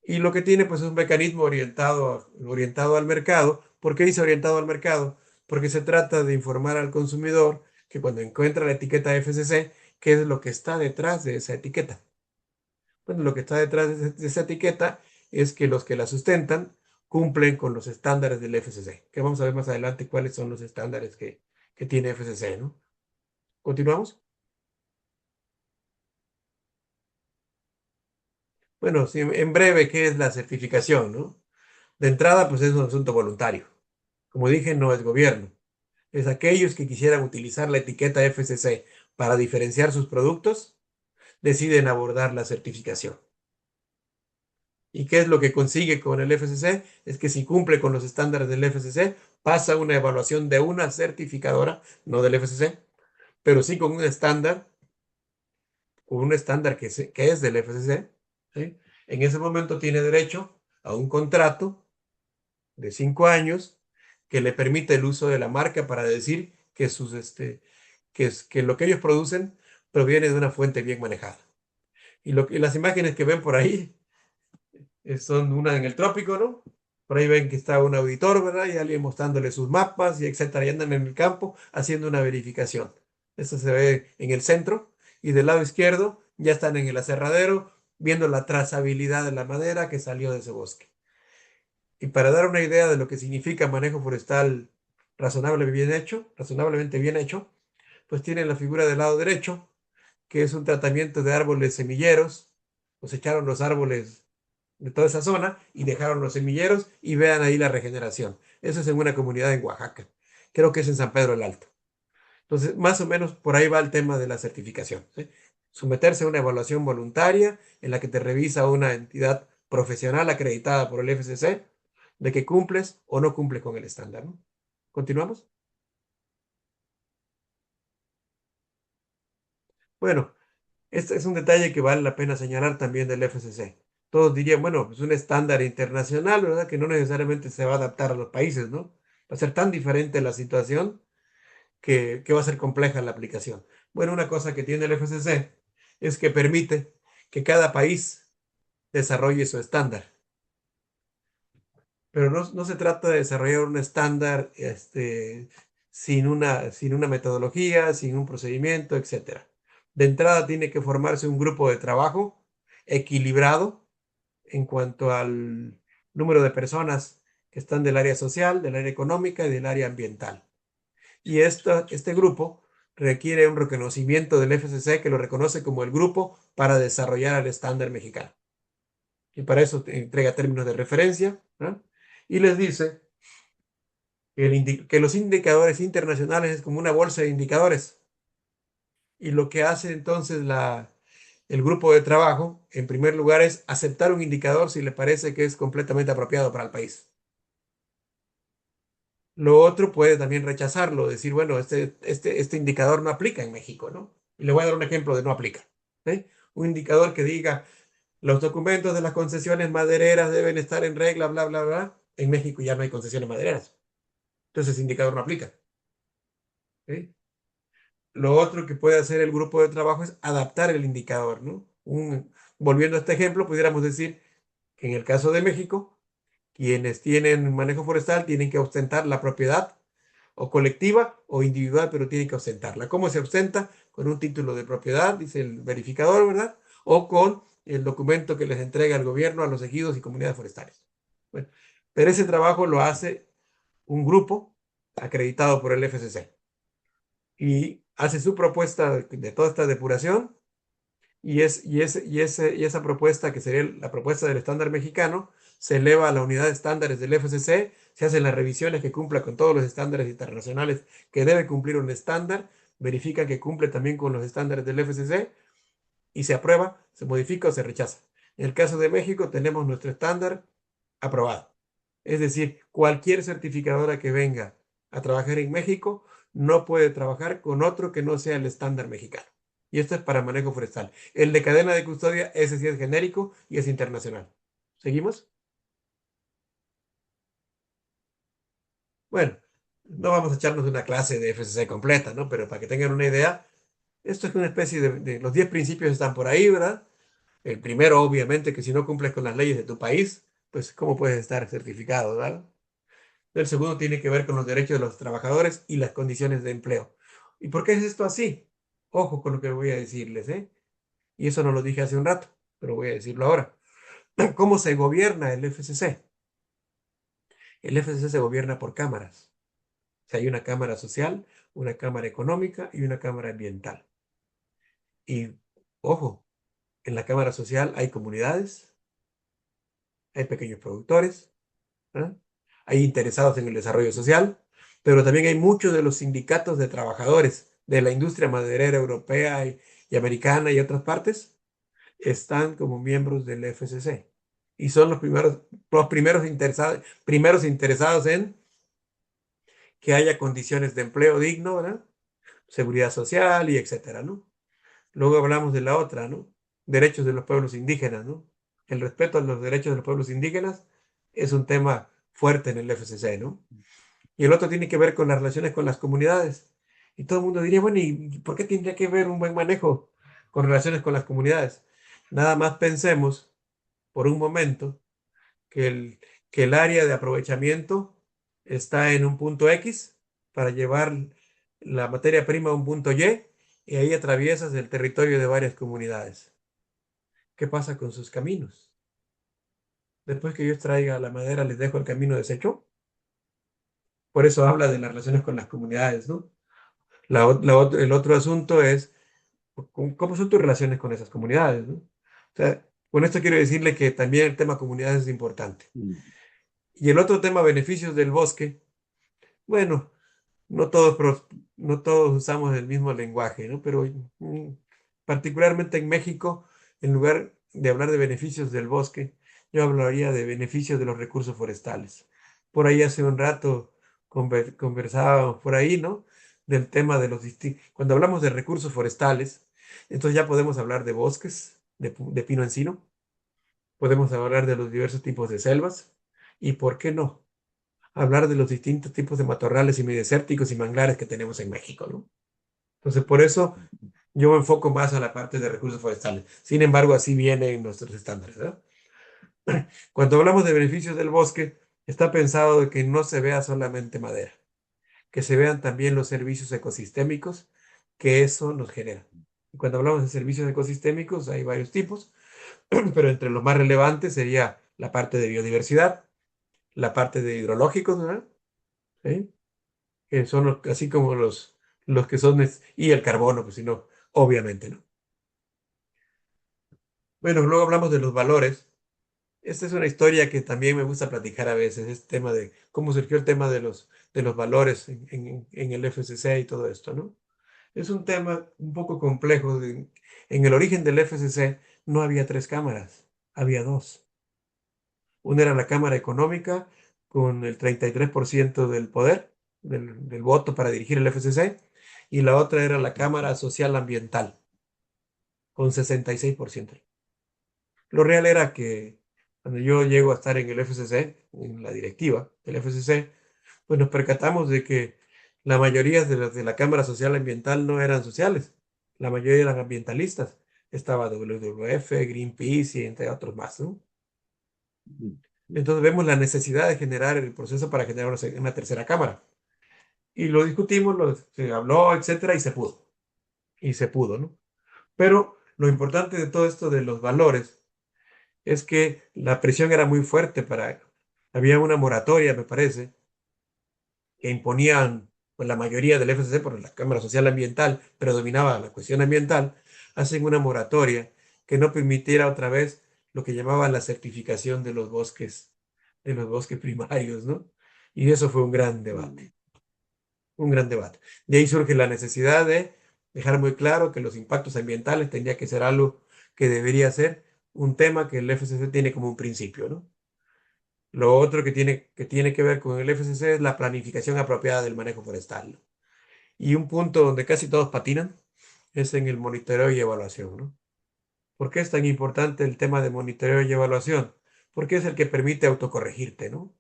Y lo que tiene, pues, es un mecanismo orientado al mercado. ¿Por qué dice orientado al mercado? Porque se trata de informar al consumidor que cuando encuentra la etiqueta FCC, ¿qué es lo que está detrás de esa etiqueta? Bueno, lo que está detrás de esa etiqueta es que los que la sustentan cumplen con los estándares del FCC, que vamos a ver más adelante cuáles son los estándares que tiene FCC, ¿no? ¿Continuamos? Bueno, sí, en breve, ¿qué es la certificación, no? De entrada, pues es un asunto voluntario. Como dije, no es gobierno. Es aquellos que quisieran utilizar la etiqueta FCC para diferenciar sus productos, deciden abordar la certificación. ¿Y qué es lo que consigue con el FCC? Es que si cumple con los estándares del FCC, pasa una evaluación de una certificadora, no del FCC, pero sí con un estándar que es del FCC, ¿sí? En ese momento tiene derecho a un contrato de 5 años que le permite el uso de la marca para decir que lo que ellos producen proviene de una fuente bien manejada. Y las imágenes que ven por ahí son una en el trópico, ¿no? Por ahí ven que está un auditor, ¿verdad? Y alguien mostrándole sus mapas y etcétera. Y andan en el campo haciendo una verificación. Eso se ve en el centro. Y del lado izquierdo ya están en el aserradero viendo la trazabilidad de la madera que salió de ese bosque. Y para dar una idea de lo que significa manejo forestal razonablemente bien hecho, pues tienen la figura del lado derecho, que es un tratamiento de árboles semilleros. Cosecharon los árboles de toda esa zona y dejaron los semilleros y vean ahí la regeneración. Eso es en una comunidad en Oaxaca. Creo que es en San Pedro el Alto. Entonces, más o menos por ahí va el tema de la certificación, ¿sí? Someterse a una evaluación voluntaria en la que te revisa una entidad profesional acreditada por el FCC de que cumples o no cumples con el estándar, ¿no? ¿Continuamos? Bueno, este es un detalle que vale la pena señalar también del FCC. todos dirían, bueno, pues un estándar internacional, ¿verdad? Que no necesariamente se va a adaptar a los países, ¿no? Va a ser tan diferente la situación que va a ser compleja la aplicación. Bueno, una cosa que tiene el FCC es que permite que cada país desarrolle su estándar. Pero no se trata de desarrollar un estándar sin una metodología, sin un procedimiento, etc. De entrada tiene que formarse un grupo de trabajo equilibrado en cuanto al número de personas que están del área social, del área económica y del área ambiental. Y este grupo requiere un reconocimiento del FCC que lo reconoce como el grupo para desarrollar el estándar mexicano. Y para eso entrega términos de referencia, ¿no? Y les dice que los indicadores internacionales es como una bolsa de indicadores. Y lo que hace entonces el grupo de trabajo, en primer lugar, es aceptar un indicador si le parece que es completamente apropiado para el país. Lo otro puede también rechazarlo, decir, bueno, este indicador no aplica en México, ¿no? Y le voy a dar un ejemplo de no aplica. ¿Sí? Un indicador que diga, los documentos de las concesiones madereras deben estar en regla, bla, bla, bla. En México ya no hay concesiones madereras. Entonces ese indicador no aplica. ¿Sí? Lo otro que puede hacer el grupo de trabajo es adaptar el indicador, ¿no? Volviendo a este ejemplo, pudiéramos decir que en el caso de México, quienes tienen manejo forestal tienen que ostentar la propiedad o colectiva o individual, pero tienen que ostentarla. ¿Cómo se ostenta? Con un título de propiedad, dice el verificador, ¿verdad? O con el documento que les entrega el gobierno a los ejidos y comunidades forestales. Bueno, pero ese trabajo lo hace un grupo acreditado por el FCC y hace su propuesta de toda esta depuración y esa propuesta, que sería la propuesta del estándar mexicano, se eleva a la unidad de estándares del FCC, se hacen las revisiones que cumpla con todos los estándares internacionales que debe cumplir un estándar, verifica que cumple también con los estándares del FCC y se aprueba, se modifica o se rechaza. En el caso de México tenemos nuestro estándar aprobado. Es decir, cualquier certificadora que venga a trabajar en México no puede trabajar con otro que no sea el estándar mexicano. Y esto es para manejo forestal. El de cadena de custodia, ese sí es genérico y es internacional. ¿Seguimos? Bueno, no vamos a echarnos una clase de FCC completa, ¿no? Pero para que tengan una idea, esto es una especie los 10 principios están por ahí, ¿verdad? El primero, obviamente, que si no cumples con las leyes de tu país, pues ¿cómo puedes estar certificado, ¿verdad? El segundo tiene que ver con los derechos de los trabajadores y las condiciones de empleo. ¿Y por qué es esto así? Ojo con lo que voy a decirles, ¿eh? Y eso no lo dije hace un rato, pero voy a decirlo ahora. ¿Cómo se gobierna el FCC? El FCC se gobierna por cámaras. O sea, hay una cámara social, una cámara económica y una cámara ambiental. Y, ojo, en la cámara social hay comunidades, hay pequeños productores, ¿eh? Hay interesados en el desarrollo social, pero también hay muchos de los sindicatos de trabajadores de la industria maderera europea y americana y otras partes, están como miembros del FCC y son los primeros interesados en que haya condiciones de empleo digno, ¿verdad? Seguridad social y etcétera, ¿no? Luego hablamos de la otra, ¿no? Derechos de los pueblos indígenas, ¿no? El respeto a los derechos de los pueblos indígenas es un tema fuerte en el FCC, ¿no? Y el otro tiene que ver con las relaciones con las comunidades. Y todo el mundo diría, bueno, ¿y por qué tendría que ver un buen manejo con relaciones con las comunidades? Nada más pensemos por un momento que el área de aprovechamiento está en un punto X para llevar la materia prima a un punto y ahí atraviesas el territorio de varias comunidades. ¿Qué pasa con sus caminos? Después que yo extraiga la madera, ¿les dejo el camino deshecho? Por eso habla de las relaciones con las comunidades, ¿no? El otro asunto es cómo son tus relaciones con esas comunidades, ¿no? O sea, con esto quiero decirle que también el tema comunidades es importante. Y el otro tema, beneficios del bosque, bueno, no todos usamos el mismo lenguaje, ¿no? Pero particularmente en México, en lugar de hablar de beneficios del bosque, yo hablaría de beneficios de los recursos forestales. Por ahí hace un rato conversábamos por ahí, ¿no? Del tema de cuando hablamos de recursos forestales, entonces ya podemos hablar de bosques, de pino encino, Podemos hablar de los diversos tipos de selvas y, ¿por qué no?, hablar de los distintos tipos de matorrales semidesérticos y manglares que tenemos en México, ¿no? Entonces, por eso yo me enfoco más a la parte de recursos forestales. Sin embargo, así vienen nuestros estándares, ¿verdad? Cuando hablamos de beneficios del bosque, está pensado de que no se vea solamente madera, que se vean también los servicios ecosistémicos que eso nos genera. Y cuando hablamos de servicios ecosistémicos, hay varios tipos, pero entre los más relevantes sería la parte de biodiversidad, la parte de hidrológicos, ¿verdad? ¿Sí? Que son así como los que son, y el carbono, pues si no, obviamente, ¿no? Bueno, luego hablamos de los valores. Esta es una historia que también me gusta platicar a veces, este tema de cómo surgió el tema de los valores en el FCC y todo esto, ¿no? Es un tema un poco complejo. En el origen del FCC no había 3 cámaras, había 2. Una era la Cámara Económica con el 33% del poder, del voto para dirigir el FCC, y la otra era la Cámara Social Ambiental con 66%. Lo real era que cuando yo llego a estar en el FCC, en la directiva del FCC, pues nos percatamos de que la mayoría de los de la Cámara Social Ambiental no eran sociales, la mayoría eran ambientalistas. Estaba WWF, Greenpeace y entre otros más, ¿no? Entonces vemos la necesidad de generar el proceso para generar una tercera cámara. Y lo discutimos, se habló, etcétera, y se pudo. Y se pudo, ¿no? Pero lo importante de todo esto de los valores es que la presión era muy fuerte había una moratoria, me parece, que imponían pues, la mayoría del FCC, por la Cámara Social Ambiental, predominaba la cuestión ambiental, hacen una moratoria que no permitiera otra vez lo que llamaban la certificación de los bosques primarios, ¿no? Y eso fue un gran debate, un gran debate. De ahí surge la necesidad de dejar muy claro que los impactos ambientales tendría que ser algo que debería ser un tema que el FCC tiene como un principio, ¿no? Lo otro que tiene que ver con el FCC es la planificación apropiada del manejo forestal. Y un punto donde casi todos patinan es en el monitoreo y evaluación, ¿no? ¿Por qué es tan importante el tema de monitoreo y evaluación? Porque es el que permite autocorregirte, ¿no?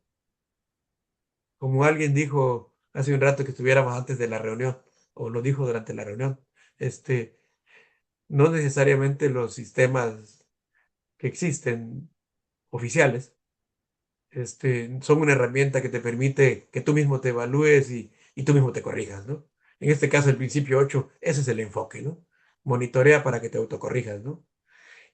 Como alguien dijo hace un rato que estuviéramos antes de la reunión, o lo dijo durante la reunión, no necesariamente los sistemas que existen oficiales son una herramienta que te permite que tú mismo te evalúes y tú mismo te corrijas, ¿no? En este caso, el principio 8, ese es el enfoque, ¿no? Monitorea para que te autocorrijas, ¿no?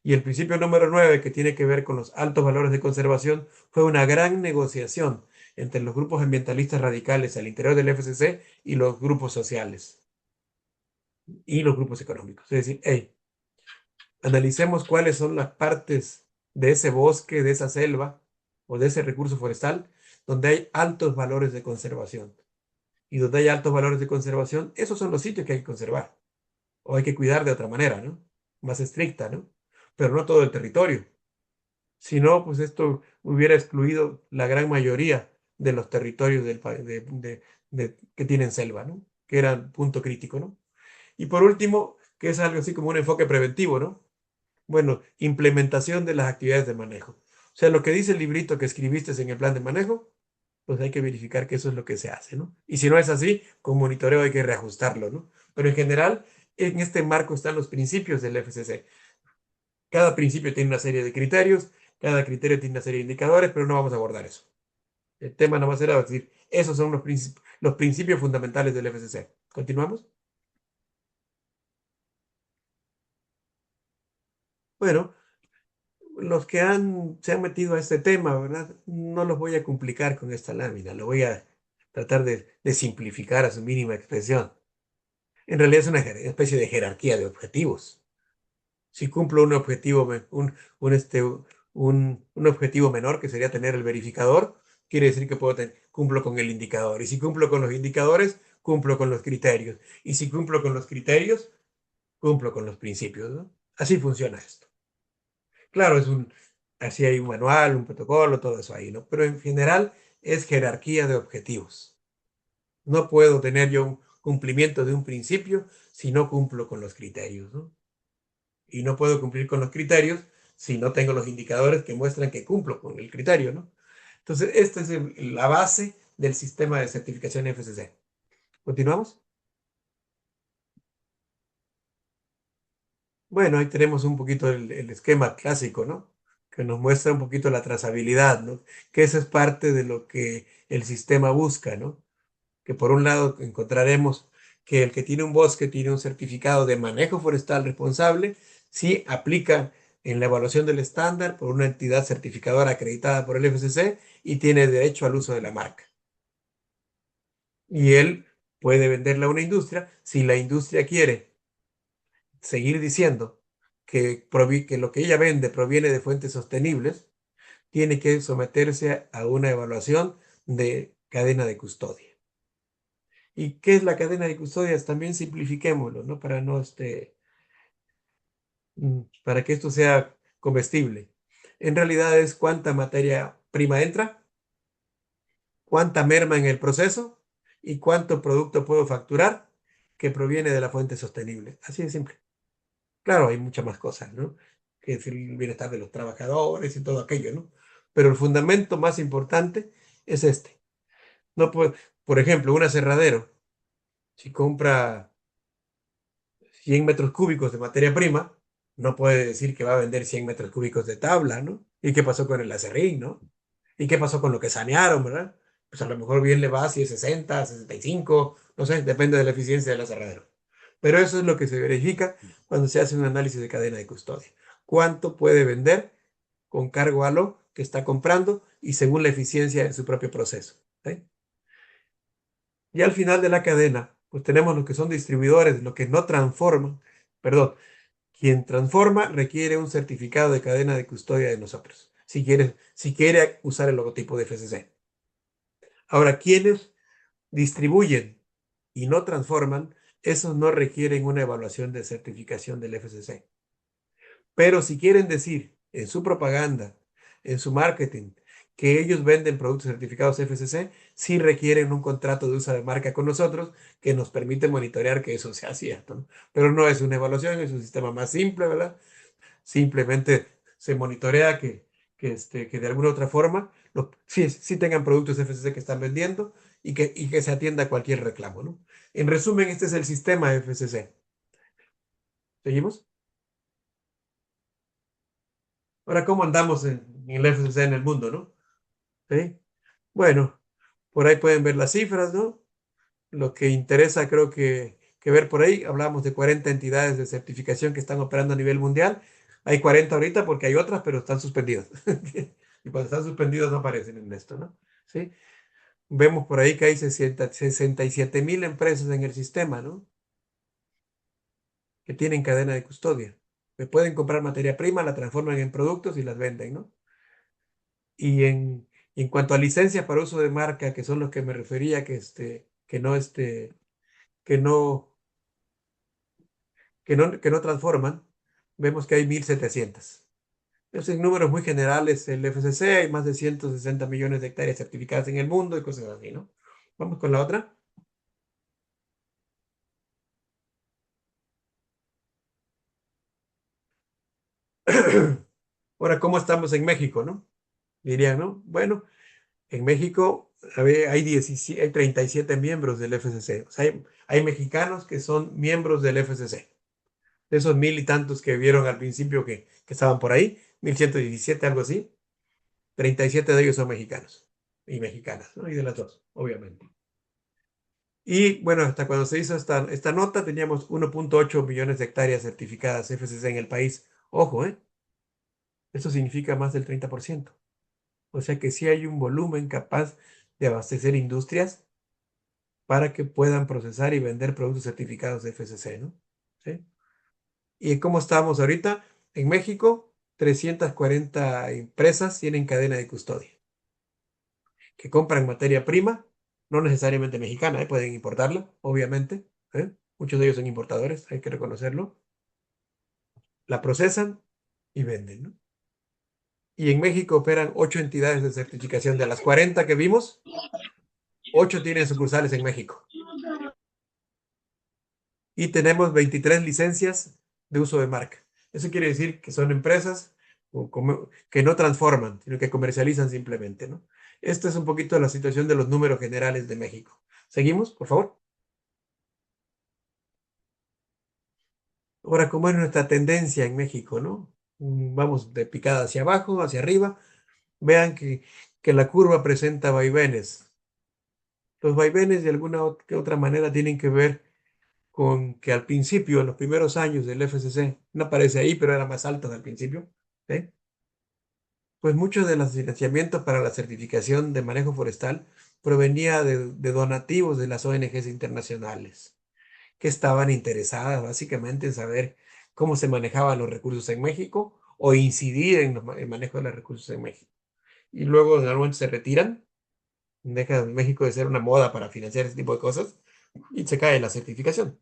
Y el principio número 9, que tiene que ver con los altos valores de conservación, fue una gran negociación entre los grupos ambientalistas radicales al interior del FCC y los grupos sociales y los grupos económicos. Es decir, hey, analicemos cuáles son las partes de ese bosque, de esa selva o de ese recurso forestal donde hay altos valores de conservación. Y donde hay altos valores de conservación, esos son los sitios que hay que conservar. O hay que cuidar de otra manera, ¿no? Más estricta, ¿no? Pero no todo el territorio. Si no, pues esto hubiera excluido la gran mayoría de los territorios que tienen selva, ¿no? Que eran punto crítico, ¿no? Y por último, que es algo así como un enfoque preventivo, ¿no? Bueno, implementación de las actividades de manejo. O sea, lo que dice el librito que escribiste en el plan de manejo, pues hay que verificar que eso es lo que se hace, ¿no? Y si no es así, con monitoreo hay que reajustarlo, ¿no? Pero en general, en este marco están los principios del FCC. Cada principio tiene una serie de criterios, cada criterio tiene una serie de indicadores, pero no vamos a abordar eso. El tema no va a ser decir, esos son los principios fundamentales del FCC. ¿Continuamos? Bueno, los que se han metido a este tema, ¿verdad? No los voy a complicar con esta lámina, lo voy a tratar de simplificar a su mínima expresión. En realidad es una especie de jerarquía de objetivos. Si cumplo un objetivo, un objetivo menor, que sería tener el verificador, quiere decir que cumplo con el indicador. Y si cumplo con los indicadores, cumplo con los criterios. Y si cumplo con los criterios, cumplo con los principios, ¿no? Así funciona esto. Claro, así hay un manual, un protocolo, todo eso ahí, ¿no? Pero en general es jerarquía de objetivos. No puedo tener yo un cumplimiento de un principio si no cumplo con los criterios, ¿no? Y no puedo cumplir con los criterios si no tengo los indicadores que muestran que cumplo con el criterio, ¿no? Entonces, esta es la base del sistema de certificación FSC. ¿Continuamos? Bueno, ahí tenemos un poquito el esquema clásico, ¿no? Que nos muestra un poquito la trazabilidad, ¿no? Que eso es parte de lo que el sistema busca, ¿no? Que por un lado encontraremos que el que tiene un bosque tiene un certificado de manejo forestal responsable si aplica en la evaluación del estándar por una entidad certificadora acreditada por el FSC y tiene derecho al uso de la marca. Y él puede venderla a una industria. Si la industria quiere seguir diciendo que lo que ella vende proviene de fuentes sostenibles, tiene que someterse a una evaluación de cadena de custodia. ¿Y qué es la cadena de custodias? También simplifiquémoslo, ¿no? Para que esto sea comestible. En realidad es cuánta materia prima entra, cuánta merma en el proceso y cuánto producto puedo facturar que proviene de la fuente sostenible. Así de simple. Claro, hay muchas más cosas, ¿no? Que es el bienestar de los trabajadores y todo aquello, ¿no? Pero el fundamento más importante es este. No puede, por ejemplo, un aserradero, si compra 100 metros cúbicos de materia prima, no puede decir que va a vender 100 metros cúbicos de tabla, ¿no? ¿Y qué pasó con el acerrín, no? ¿Y qué pasó con lo que sanearon, verdad? Pues a lo mejor bien le va si es 60, 65, no sé, depende de la eficiencia del aserradero. Pero eso es lo que se verifica cuando se hace un análisis de cadena de custodia. ¿Cuánto puede vender con cargo a lo que está comprando y según la eficiencia de su propio proceso? ¿Sí? Y al final de la cadena, pues tenemos los que son distribuidores, los que no transforman, perdón, quien transforma requiere un certificado de cadena de custodia de nosotros, si quiere usar el logotipo de FSC. Ahora, quienes distribuyen y no transforman, esos no requieren una evaluación de certificación del FSC. Pero si quieren decir en su propaganda, en su marketing, que ellos venden productos certificados FSC, sí requieren un contrato de uso de marca con nosotros que nos permite monitorear que eso sea cierto, ¿no? Pero no es una evaluación, es un sistema más simple, ¿verdad? Simplemente se monitorea que de alguna otra forma sí tengan productos FSC que están vendiendo y que se atienda a cualquier reclamo, ¿no? En resumen, este es el sistema FSC. ¿Seguimos? Ahora, ¿cómo andamos en el FSC en el mundo, no? ¿Sí? Bueno, por ahí pueden ver las cifras, ¿no? Lo que interesa, creo que ver por ahí, hablamos de 40 entidades de certificación que están operando a nivel mundial. Hay 40 ahorita porque hay otras, pero están suspendidas. Y cuando están suspendidos no aparecen en esto, ¿no? ¿Sí? Vemos por ahí que hay 67,000 empresas en el sistema, ¿no? Que tienen cadena de custodia. Que pueden comprar materia prima, la transforman en productos y las venden, ¿no? Y en cuanto a licencias para uso de marca, que son los que me refería, que no transforman, vemos que hay 1,700. Esos en números muy generales, el FCC, hay más de 160 millones de hectáreas certificadas en el mundo y cosas así, ¿no? Vamos con la otra. Ahora, ¿cómo estamos en México, no? Dirían, ¿no? Bueno, en México hay 37 miembros del FCC. O sea, hay mexicanos que son miembros del FCC. De esos 1,000 y tantos que vieron al principio que estaban por ahí, 1,117, algo así, 37 de ellos son mexicanos y mexicanas, ¿no? Y de las dos, obviamente. Y bueno, hasta cuando se hizo esta nota teníamos 1,8 millones de hectáreas certificadas FSC en el país. Ojo, ¿eh? Eso significa más del 30%. O sea que sí hay un volumen capaz de abastecer industrias para que puedan procesar y vender productos certificados de FSC, ¿no? ¿Sí? ¿Y cómo estamos ahorita? En México, 340 empresas tienen cadena de custodia, que compran materia prima, no necesariamente mexicana, pueden importarla, obviamente. Muchos de ellos son importadores, hay que reconocerlo. La procesan y venden, ¿no? Y en México operan 8 entidades de certificación. De las 40 que vimos, 8 tienen sucursales en México. Y tenemos 23 licencias de uso de marca. Eso quiere decir que son empresas que no transforman, sino que comercializan simplemente, ¿no? Esta es un poquito la situación de los números generales de México. ¿Seguimos, por favor? Ahora, ¿cómo es nuestra tendencia en México, no? Vamos de picada hacia abajo, hacia arriba. Vean que la curva presenta vaivenes. Los vaivenes de alguna que otra manera tienen que ver con que al principio, en los primeros años del FCC, no aparece ahí, pero era más alta al principio, ¿sí? Pues mucho de los financiamientos para la certificación de manejo forestal provenía de donativos de las ONGs internacionales, que estaban interesadas básicamente en saber cómo se manejaban los recursos en México o incidir en el manejo de los recursos en México. Y luego en algún momento se retiran, deja México de ser una moda para financiar ese tipo de cosas y se cae la certificación.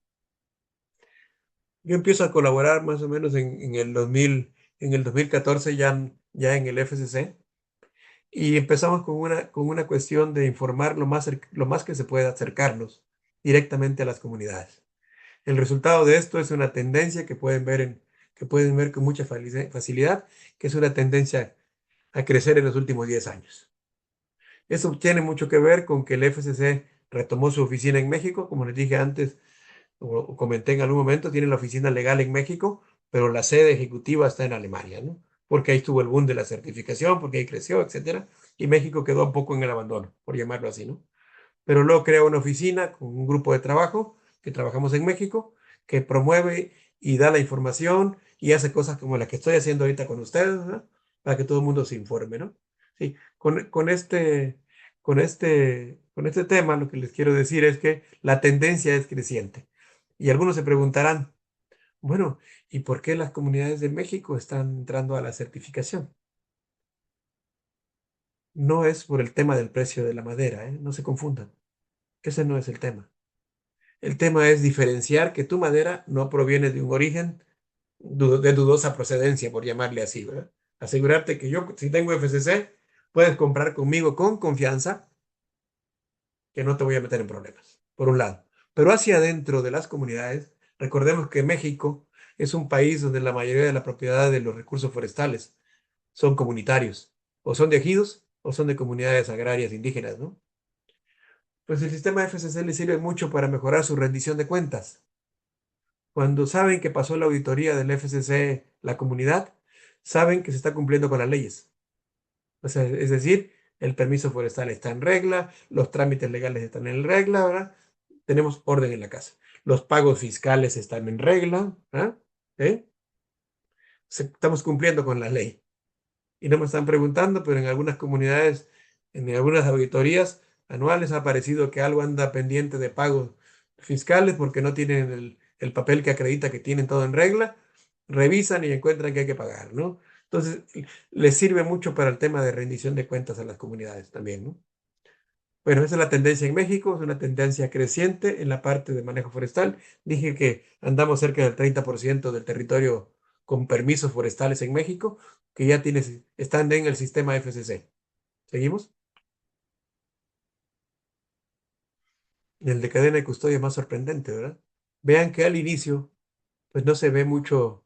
Yo empiezo a colaborar más o menos en el 2000, en el 2014 ya en el FCC y empezamos con una cuestión de informar lo más que se pueda, acercarnos directamente a las comunidades. El resultado de esto es una tendencia que pueden ver con mucha facilidad, que es una tendencia a crecer en los últimos 10 años. Eso tiene mucho que ver con que el FCC retomó su oficina en México, como les dije antes, o comenté en algún momento, tiene la oficina legal en México, pero la sede ejecutiva está en Alemania, ¿no? Porque ahí estuvo el boom de la certificación, porque ahí creció, etcétera, y México quedó un poco en el abandono, por llamarlo así, ¿no? Pero luego crea una oficina con un grupo de trabajo que trabajamos en México, que promueve y da la información y hace cosas como la que estoy haciendo ahorita con ustedes, ¿no? Para que todo el mundo se informe, ¿no? Sí, con este tema lo que les quiero decir es que la tendencia es creciente. Y algunos se preguntarán, bueno, ¿y por qué las comunidades de México están entrando a la certificación? No es por el tema del precio de la madera, ¿eh? No se confundan. Ese no es el tema. El tema es diferenciar que tu madera no proviene de un origen de dudosa procedencia, por llamarle así, ¿verdad? Asegurarte que yo, si tengo FCC, puedes comprar conmigo con confianza, que no te voy a meter en problemas, por un lado. Pero hacia adentro de las comunidades, recordemos que México es un país donde la mayoría de la propiedad de los recursos forestales son comunitarios, o son de ejidos, o son de comunidades agrarias indígenas, ¿no? Pues el sistema FCC le sirve mucho para mejorar su rendición de cuentas. Cuando saben que pasó la auditoría del FCC, la comunidad, saben que se está cumpliendo con las leyes. O sea, es decir, el permiso forestal está en regla, los trámites legales están en regla, ¿verdad? Tenemos orden en la casa. Los pagos fiscales están en regla, ¿verdad? ¿Eh? Estamos cumpliendo con la ley. Y no me están preguntando, pero en algunas comunidades, en algunas auditorías anuales ha aparecido que algo anda pendiente de pagos fiscales porque no tienen el papel que acredita que tienen todo en regla, revisan y encuentran que hay que pagar, ¿no? Entonces, les sirve mucho para el tema de rendición de cuentas a las comunidades también, ¿no? Bueno, esa es la tendencia en México, es una tendencia creciente en la parte de manejo forestal. Dije que andamos cerca del 30% del territorio con permisos forestales en México, que ya están en el sistema FCC. ¿Seguimos? El de cadena de custodia es más sorprendente, ¿verdad? Vean que al inicio, pues no se ve mucho.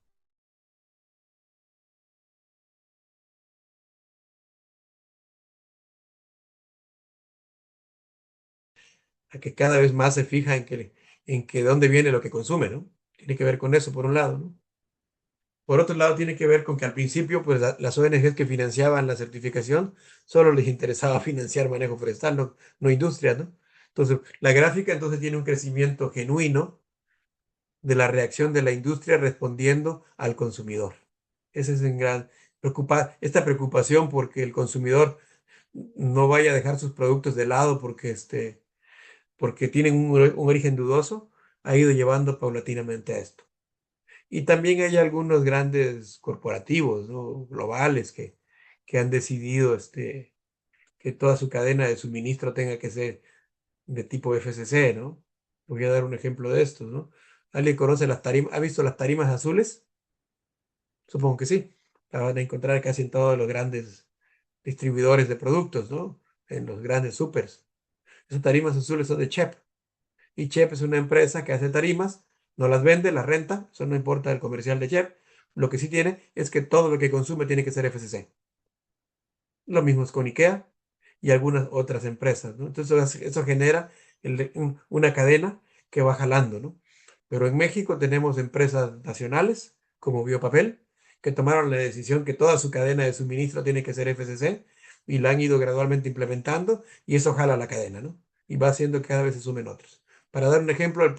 A que cada vez más se fija en que de dónde viene lo que consume, ¿no? Tiene que ver con eso, por un lado, ¿no? Por otro lado, tiene que ver con que al principio, pues las ONGs que financiaban la certificación, solo les interesaba financiar manejo forestal, no industria, ¿no? Entonces, la gráfica entonces tiene un crecimiento genuino de la reacción de la industria respondiendo al consumidor. Esa es esta preocupación porque el consumidor no vaya a dejar sus productos de lado porque tienen un origen dudoso, ha ido llevando paulatinamente a esto. Y también hay algunos grandes corporativos, ¿no? Globales que han decidido que toda su cadena de suministro tenga que ser de tipo FCC, ¿no? Voy a dar un ejemplo de esto, ¿no? ¿Alguien conoce las tarimas? ¿Ha visto las tarimas azules? Supongo que sí. La van a encontrar casi en todos los grandes distribuidores de productos, ¿no? En los grandes supers. Esas tarimas azules son de CHEP. Y CHEP es una empresa que hace tarimas, no las vende, las renta, eso no importa el comercial de CHEP, Lo que sí tiene es que todo lo que consume tiene que ser FCC. Lo mismo es con IKEA y algunas otras empresas, ¿no? Entonces eso genera una cadena que va jalando, ¿no? Pero en México tenemos empresas nacionales como Biopapel que tomaron la decisión que toda su cadena de suministro tiene que ser FCC y la han ido gradualmente implementando y eso jala la cadena, ¿no? Y va haciendo que cada vez se sumen otros. Para dar un ejemplo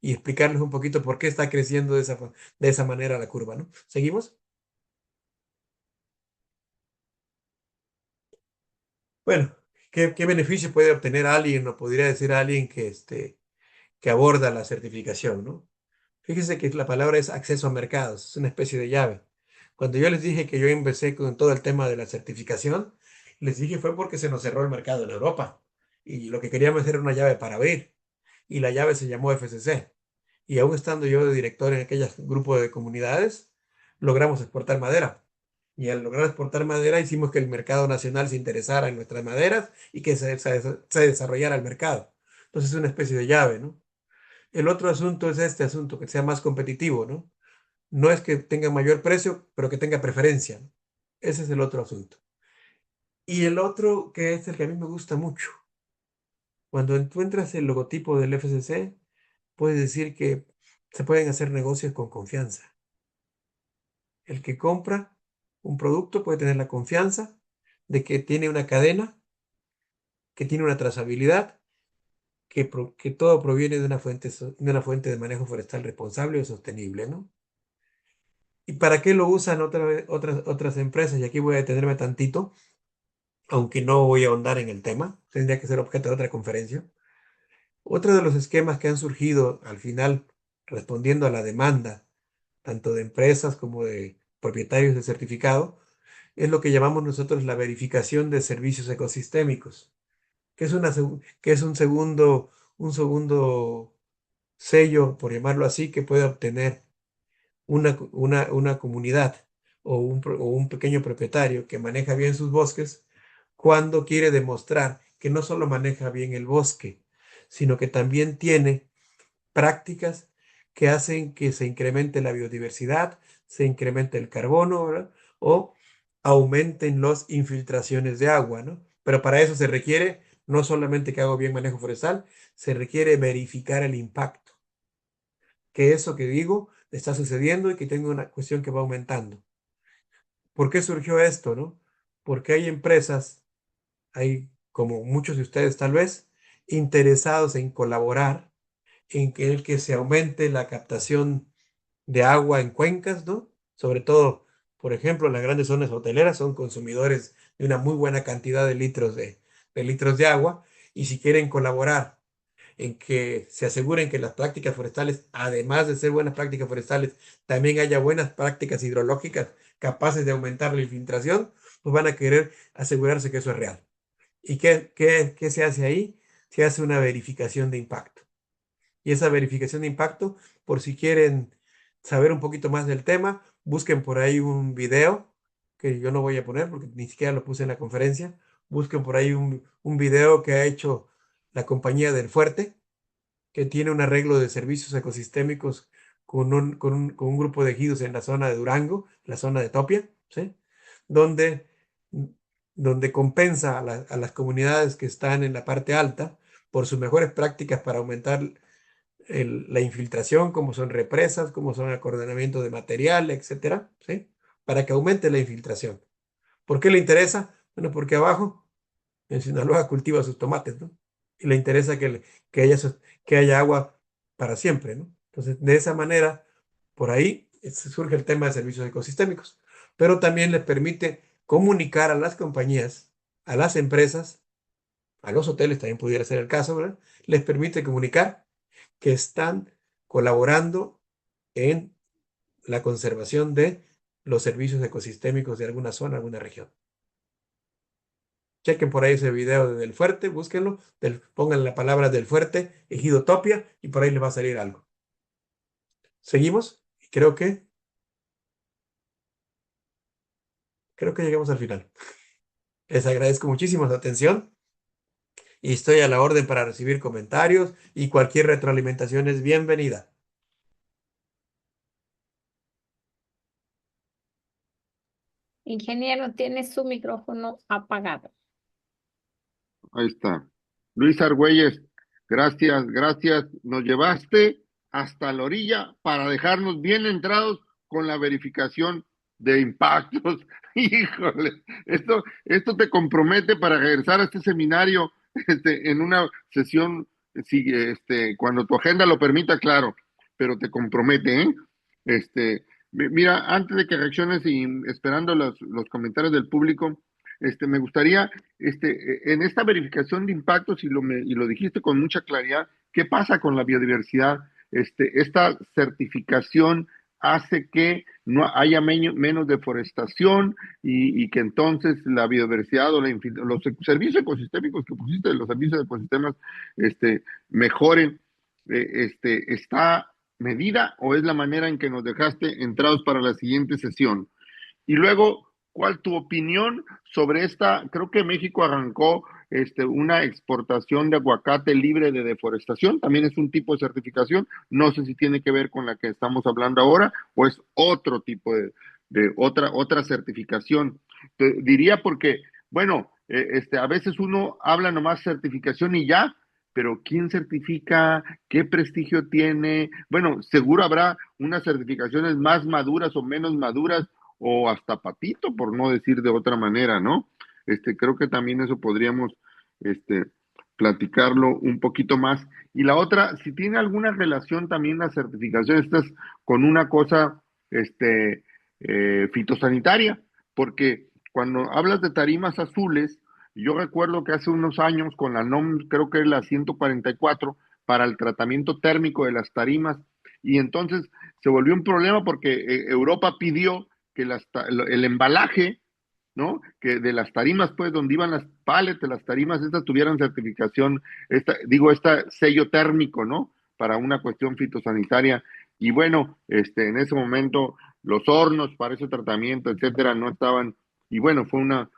y explicarles un poquito por qué está creciendo de esa manera la curva, ¿no? ¿Seguimos? Bueno, ¿qué beneficio puede obtener alguien o podría decir alguien que aborda la certificación, ¿no? Fíjese que la palabra es acceso a mercados, es una especie de llave. Cuando yo les dije que yo empecé con todo el tema de la certificación, les dije fue porque se nos cerró el mercado en Europa y lo que queríamos era una llave para abrir y la llave se llamó FCC. Y aún estando yo de director en aquellos grupos de comunidades, logramos exportar madera. Y al lograr exportar madera hicimos que el mercado nacional se interesara en nuestras maderas y que se desarrollara el mercado. Entonces es una especie de llave, ¿no? El otro asunto es este asunto, que sea más competitivo, ¿no? No es que tenga mayor precio, pero que tenga preferencia, ¿no? Ese es el otro asunto. Y el otro, que es el que a mí me gusta mucho, cuando encuentras el logotipo del FCC, puedes decir que se pueden hacer negocios con confianza. El que compra un producto puede tener la confianza de que tiene una cadena, que tiene una trazabilidad, que todo proviene de una fuente de manejo forestal responsable o sostenible, ¿no? ¿Y para qué lo usan otras empresas? Y aquí voy a detenerme tantito, aunque no voy a ahondar en el tema, tendría que ser objeto de otra conferencia. Otro de los esquemas que han surgido al final, respondiendo a la demanda, tanto de empresas como de propietarios de certificado, es lo que llamamos nosotros la verificación de servicios ecosistémicos, que es, que es un segundo sello, por llamarlo así, que puede obtener una comunidad o un pequeño propietario que maneja bien sus bosques cuando quiere demostrar que no solo maneja bien el bosque, sino que también tiene prácticas que hacen que se incremente la biodiversidad, se incremente el carbono, ¿verdad? O aumenten las infiltraciones de agua, ¿no? Pero para eso se requiere no solamente que haga bien manejo forestal, se requiere verificar el impacto, que eso que digo está sucediendo y que tengo una cuestión que va aumentando. ¿Por qué surgió esto, no? Porque hay empresas, hay como muchos de ustedes tal vez, interesados en colaborar en que el que se aumente la captación de agua en cuencas, ¿no? Sobre todo, por ejemplo, las grandes zonas hoteleras son consumidores de una muy buena cantidad de litros de agua y si quieren colaborar en que se aseguren que las prácticas forestales, además de ser buenas prácticas forestales, también haya buenas prácticas hidrológicas capaces de aumentar la infiltración, pues van a querer asegurarse que eso es real. ¿Y qué se hace ahí? Se hace una verificación de impacto. Y esa verificación de impacto, por si quieren saber un poquito más del tema, busquen por ahí un video que yo no voy a poner porque ni siquiera lo puse en la conferencia. Busquen por ahí un video que ha hecho la compañía del Fuerte, que tiene un arreglo de servicios ecosistémicos con un grupo de ejidos en la zona de Durango, la zona de Topia, ¿sí? Donde, donde compensa a las comunidades que están en la parte alta por sus mejores prácticas para aumentar la infiltración, como son represas, como son acordenamiento de material, etcétera, ¿sí? Para que aumente la infiltración. ¿Por qué le interesa? Bueno, porque abajo en Sinaloa cultiva sus tomates, ¿no? Y le interesa que haya agua para siempre, ¿no? Entonces, de esa manera, por ahí surge el tema de servicios ecosistémicos, pero también les permite comunicar a las compañías, a las empresas, a los hoteles, también pudiera ser el caso, ¿verdad? Les permite comunicar que están colaborando en la conservación de los servicios ecosistémicos de alguna zona, alguna región. Chequen por ahí ese video de Del Fuerte, búsquenlo, pongan la palabra Del Fuerte, Ejido Topia, y por ahí les va a salir algo. ¿Seguimos? Creo que llegamos al final. Les agradezco muchísimo su atención y estoy a la orden para recibir comentarios y cualquier retroalimentación es bienvenida. Ingeniero, tiene su micrófono apagado. Ahí está. Luis Argüelles, gracias, gracias. Nos llevaste hasta la orilla para dejarnos bien entrados con la verificación de impactos. Híjole, esto te compromete para regresar a este seminario en una sesión, cuando tu agenda lo permita, claro, pero te compromete, ¿eh? Mira, antes de que reacciones y esperando los comentarios del público, me gustaría en esta verificación de impactos, y lo dijiste con mucha claridad, ¿qué pasa con la biodiversidad? Esta certificación hace que no haya menos deforestación y que entonces la biodiversidad o los servicios ecosistémicos que pusiste, los servicios de ecosistemas, mejoren. ¿Está medida o es la manera en que nos dejaste entrados para la siguiente sesión? Y luego, ¿cuál tu opinión sobre esta? Creo que México arrancó una exportación de aguacate libre de deforestación, también es un tipo de certificación, no sé si tiene que ver con la que estamos hablando ahora o es otro tipo de otra certificación. Te diría porque, bueno, a veces uno habla nomás certificación y ya, pero ¿quién certifica? ¿Qué prestigio tiene? Bueno, seguro habrá unas certificaciones más maduras o menos maduras, o hasta patito, por no decir de otra manera, ¿no? Creo que también eso podríamos, platicarlo un poquito más. Y la otra, si tiene alguna relación también la certificación, estas con una cosa, fitosanitaria, porque cuando hablas de tarimas azules, yo recuerdo que hace unos años con la NOM, creo que es la 144, para el tratamiento térmico de las tarimas, y entonces se volvió un problema porque Europa pidió que el embalaje, ¿no? Que de las tarimas, pues, donde iban las pallets de las tarimas, estas tuvieran certificación, sello térmico, ¿no? Para una cuestión fitosanitaria. Y bueno, en ese momento los hornos para ese tratamiento, etcétera, no estaban. Y bueno, fue una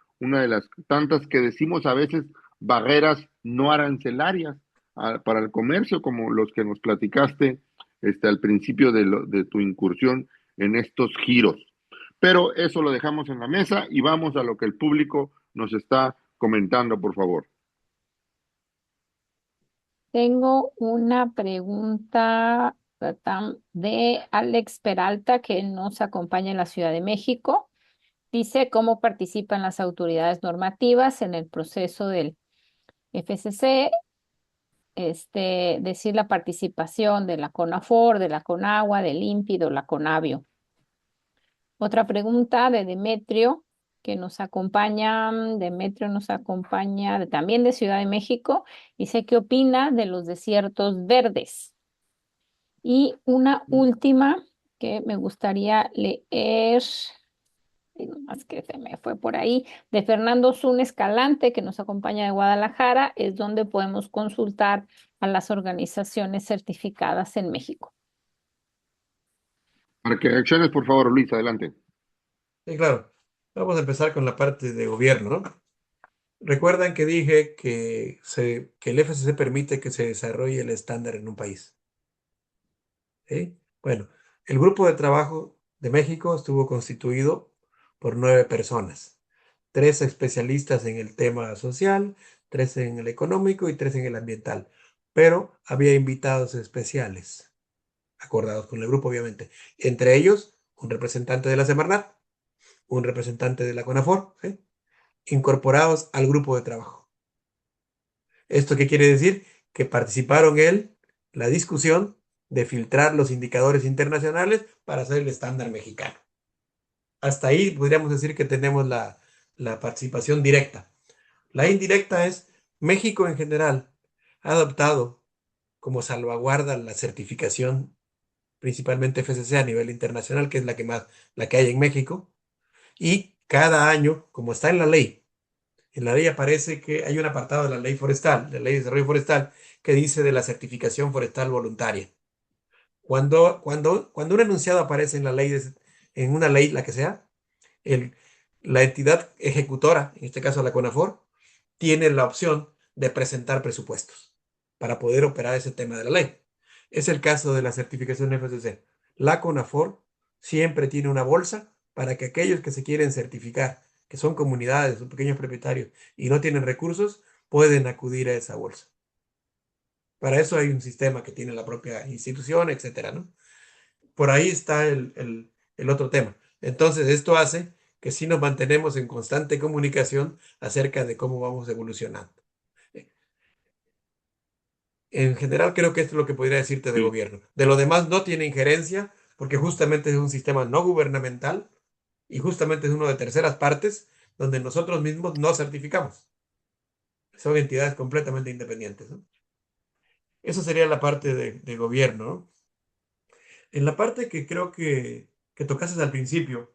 de las tantas que decimos a veces barreras no arancelarias para el comercio, como los que nos platicaste al principio de tu incursión en estos giros. Pero eso lo dejamos en la mesa y vamos a lo que el público nos está comentando, por favor. Tengo una pregunta de Alex Peralta, que nos acompaña en la Ciudad de México. Dice, ¿cómo participan las autoridades normativas en el proceso del FCC? Decir la participación de la CONAFOR, de la CONAGUA, del INPI, de la CONABIO. Otra pregunta de Demetrio, que nos acompaña. Demetrio nos acompaña también de Ciudad de México. Dice, ¿qué opina de los desiertos verdes? Y una última que me gustaría leer, más que se me fue por ahí, de Fernando Zun Escalante, que nos acompaña de Guadalajara, es donde podemos consultar a las organizaciones certificadas en México. Para que reacciones, por favor, Luis, adelante. Sí, claro. Vamos a empezar con la parte de gobierno, ¿no? Recuerdan que dije que el FCC permite que se desarrolle el estándar en un país. ¿Sí? Bueno, el grupo de trabajo de México estuvo constituido por 9 personas. 3 especialistas en el tema social, 3 en el económico y 3 en el ambiental. Pero había invitados especiales, acordados con el grupo, obviamente. Entre ellos, un representante de la Semarnat, un representante de la CONAFOR, ¿sí? Incorporados al grupo de trabajo. ¿Esto qué quiere decir? Que participaron en la discusión de filtrar los indicadores internacionales para hacer el estándar mexicano. Hasta ahí podríamos decir que tenemos la participación directa. La indirecta es México en general ha adoptado como salvaguarda la certificación, principalmente FCC a nivel internacional, que es la que hay en México, y cada año, como está en la ley aparece que hay un apartado de la ley forestal, de la ley de desarrollo forestal, que dice de la certificación forestal voluntaria. Cuando un enunciado aparece en la ley, en una ley, la que sea, la entidad ejecutora, en este caso la CONAFOR, tiene la opción de presentar presupuestos para poder operar ese tema de la ley. Es el caso de la certificación FCC. La CONAFOR siempre tiene una bolsa para que aquellos que se quieren certificar, que son comunidades o pequeños propietarios y no tienen recursos, pueden acudir a esa bolsa. Para eso hay un sistema que tiene la propia institución, etcétera, ¿no? Por ahí está el otro tema. Entonces, esto hace que sí nos mantenemos en constante comunicación acerca de cómo vamos evolucionando. En general, creo que esto es lo que podría decirte de Sí. gobierno. De lo demás no tiene injerencia, porque justamente es un sistema no gubernamental y justamente es uno de terceras partes donde nosotros mismos no certificamos. Son entidades completamente independientes, ¿no? Eso sería la parte de gobierno, ¿no? En la parte que creo que tocaste al principio,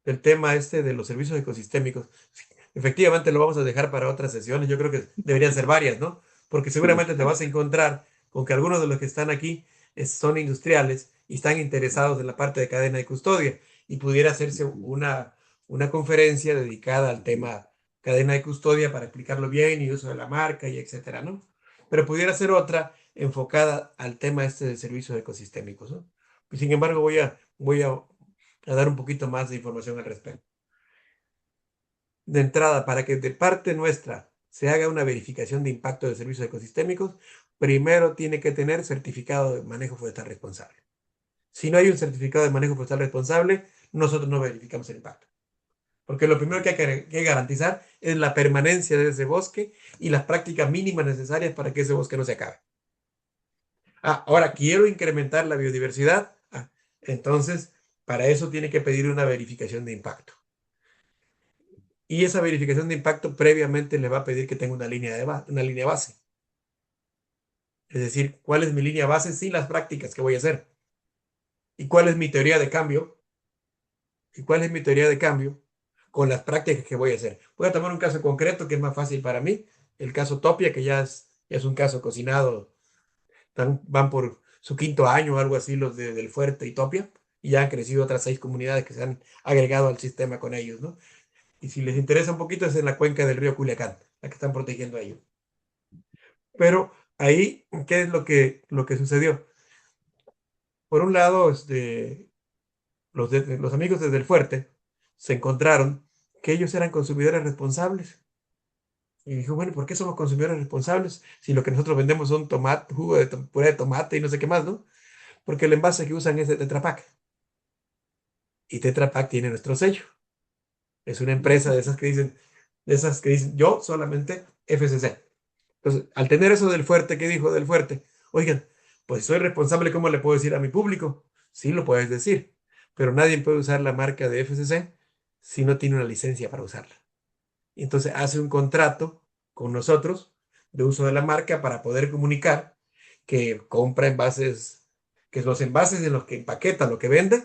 el tema este de los servicios ecosistémicos, sí, efectivamente lo vamos a dejar para otras sesiones. Yo creo que deberían ser varias, ¿no? Porque seguramente te vas a encontrar con que algunos de los que están aquí son industriales y están interesados en la parte de cadena de custodia y pudiera hacerse una conferencia dedicada al tema cadena de custodia para explicarlo bien y uso de la marca y etcétera, ¿no? Pero pudiera ser otra enfocada al tema este de servicios ecosistémicos, ¿no? Sin embargo, voy a dar un poquito más de información al respecto. De entrada, para que de parte nuestra se haga una verificación de impacto de servicios ecosistémicos, primero tiene que tener certificado de manejo forestal responsable. Si no hay un certificado de manejo forestal responsable, nosotros no verificamos el impacto. Porque lo primero que hay que garantizar es la permanencia de ese bosque y las prácticas mínimas necesarias para que ese bosque no se acabe. Ahora quiero incrementar la biodiversidad. Entonces, para eso tiene que pedir una verificación de impacto. Y esa verificación de impacto previamente le va a pedir que tenga una línea base. Es decir, ¿cuál es mi línea base sin las prácticas que voy a hacer? ¿Y cuál es mi teoría de cambio? ¿Y cuál es mi teoría de cambio con las prácticas que voy a hacer? Voy a tomar un caso concreto que es más fácil para mí, el caso Topia, que ya es un caso cocinado. Van por su 5.º año o algo así los del Fuerte y Topia, y ya han crecido otras 6 comunidades que se han agregado al sistema con ellos, ¿no? Y si les interesa un poquito, es en la cuenca del río Culiacán, la que están protegiendo a ellos. Pero ahí, ¿qué es lo que sucedió? Por un lado, los amigos desde el Fuerte se encontraron que ellos eran consumidores responsables. Y dijo, bueno, ¿por qué somos consumidores responsables si lo que nosotros vendemos son tomate, jugo de puré de tomate y no sé qué más, ¿no? Porque el envase que usan es de Tetra Pak. Y Tetra Pak tiene nuestro sello. Es una empresa de esas que dicen, yo solamente FCC. Entonces, al tener eso del Fuerte, ¿qué dijo del Fuerte? Oigan, pues soy responsable, ¿cómo le puedo decir a mi público? Sí, lo puedes decir, pero nadie puede usar la marca de FCC si no tiene una licencia para usarla. Y entonces hace un contrato con nosotros de uso de la marca para poder comunicar que compra envases, que los envases en los que empaqueta lo que vende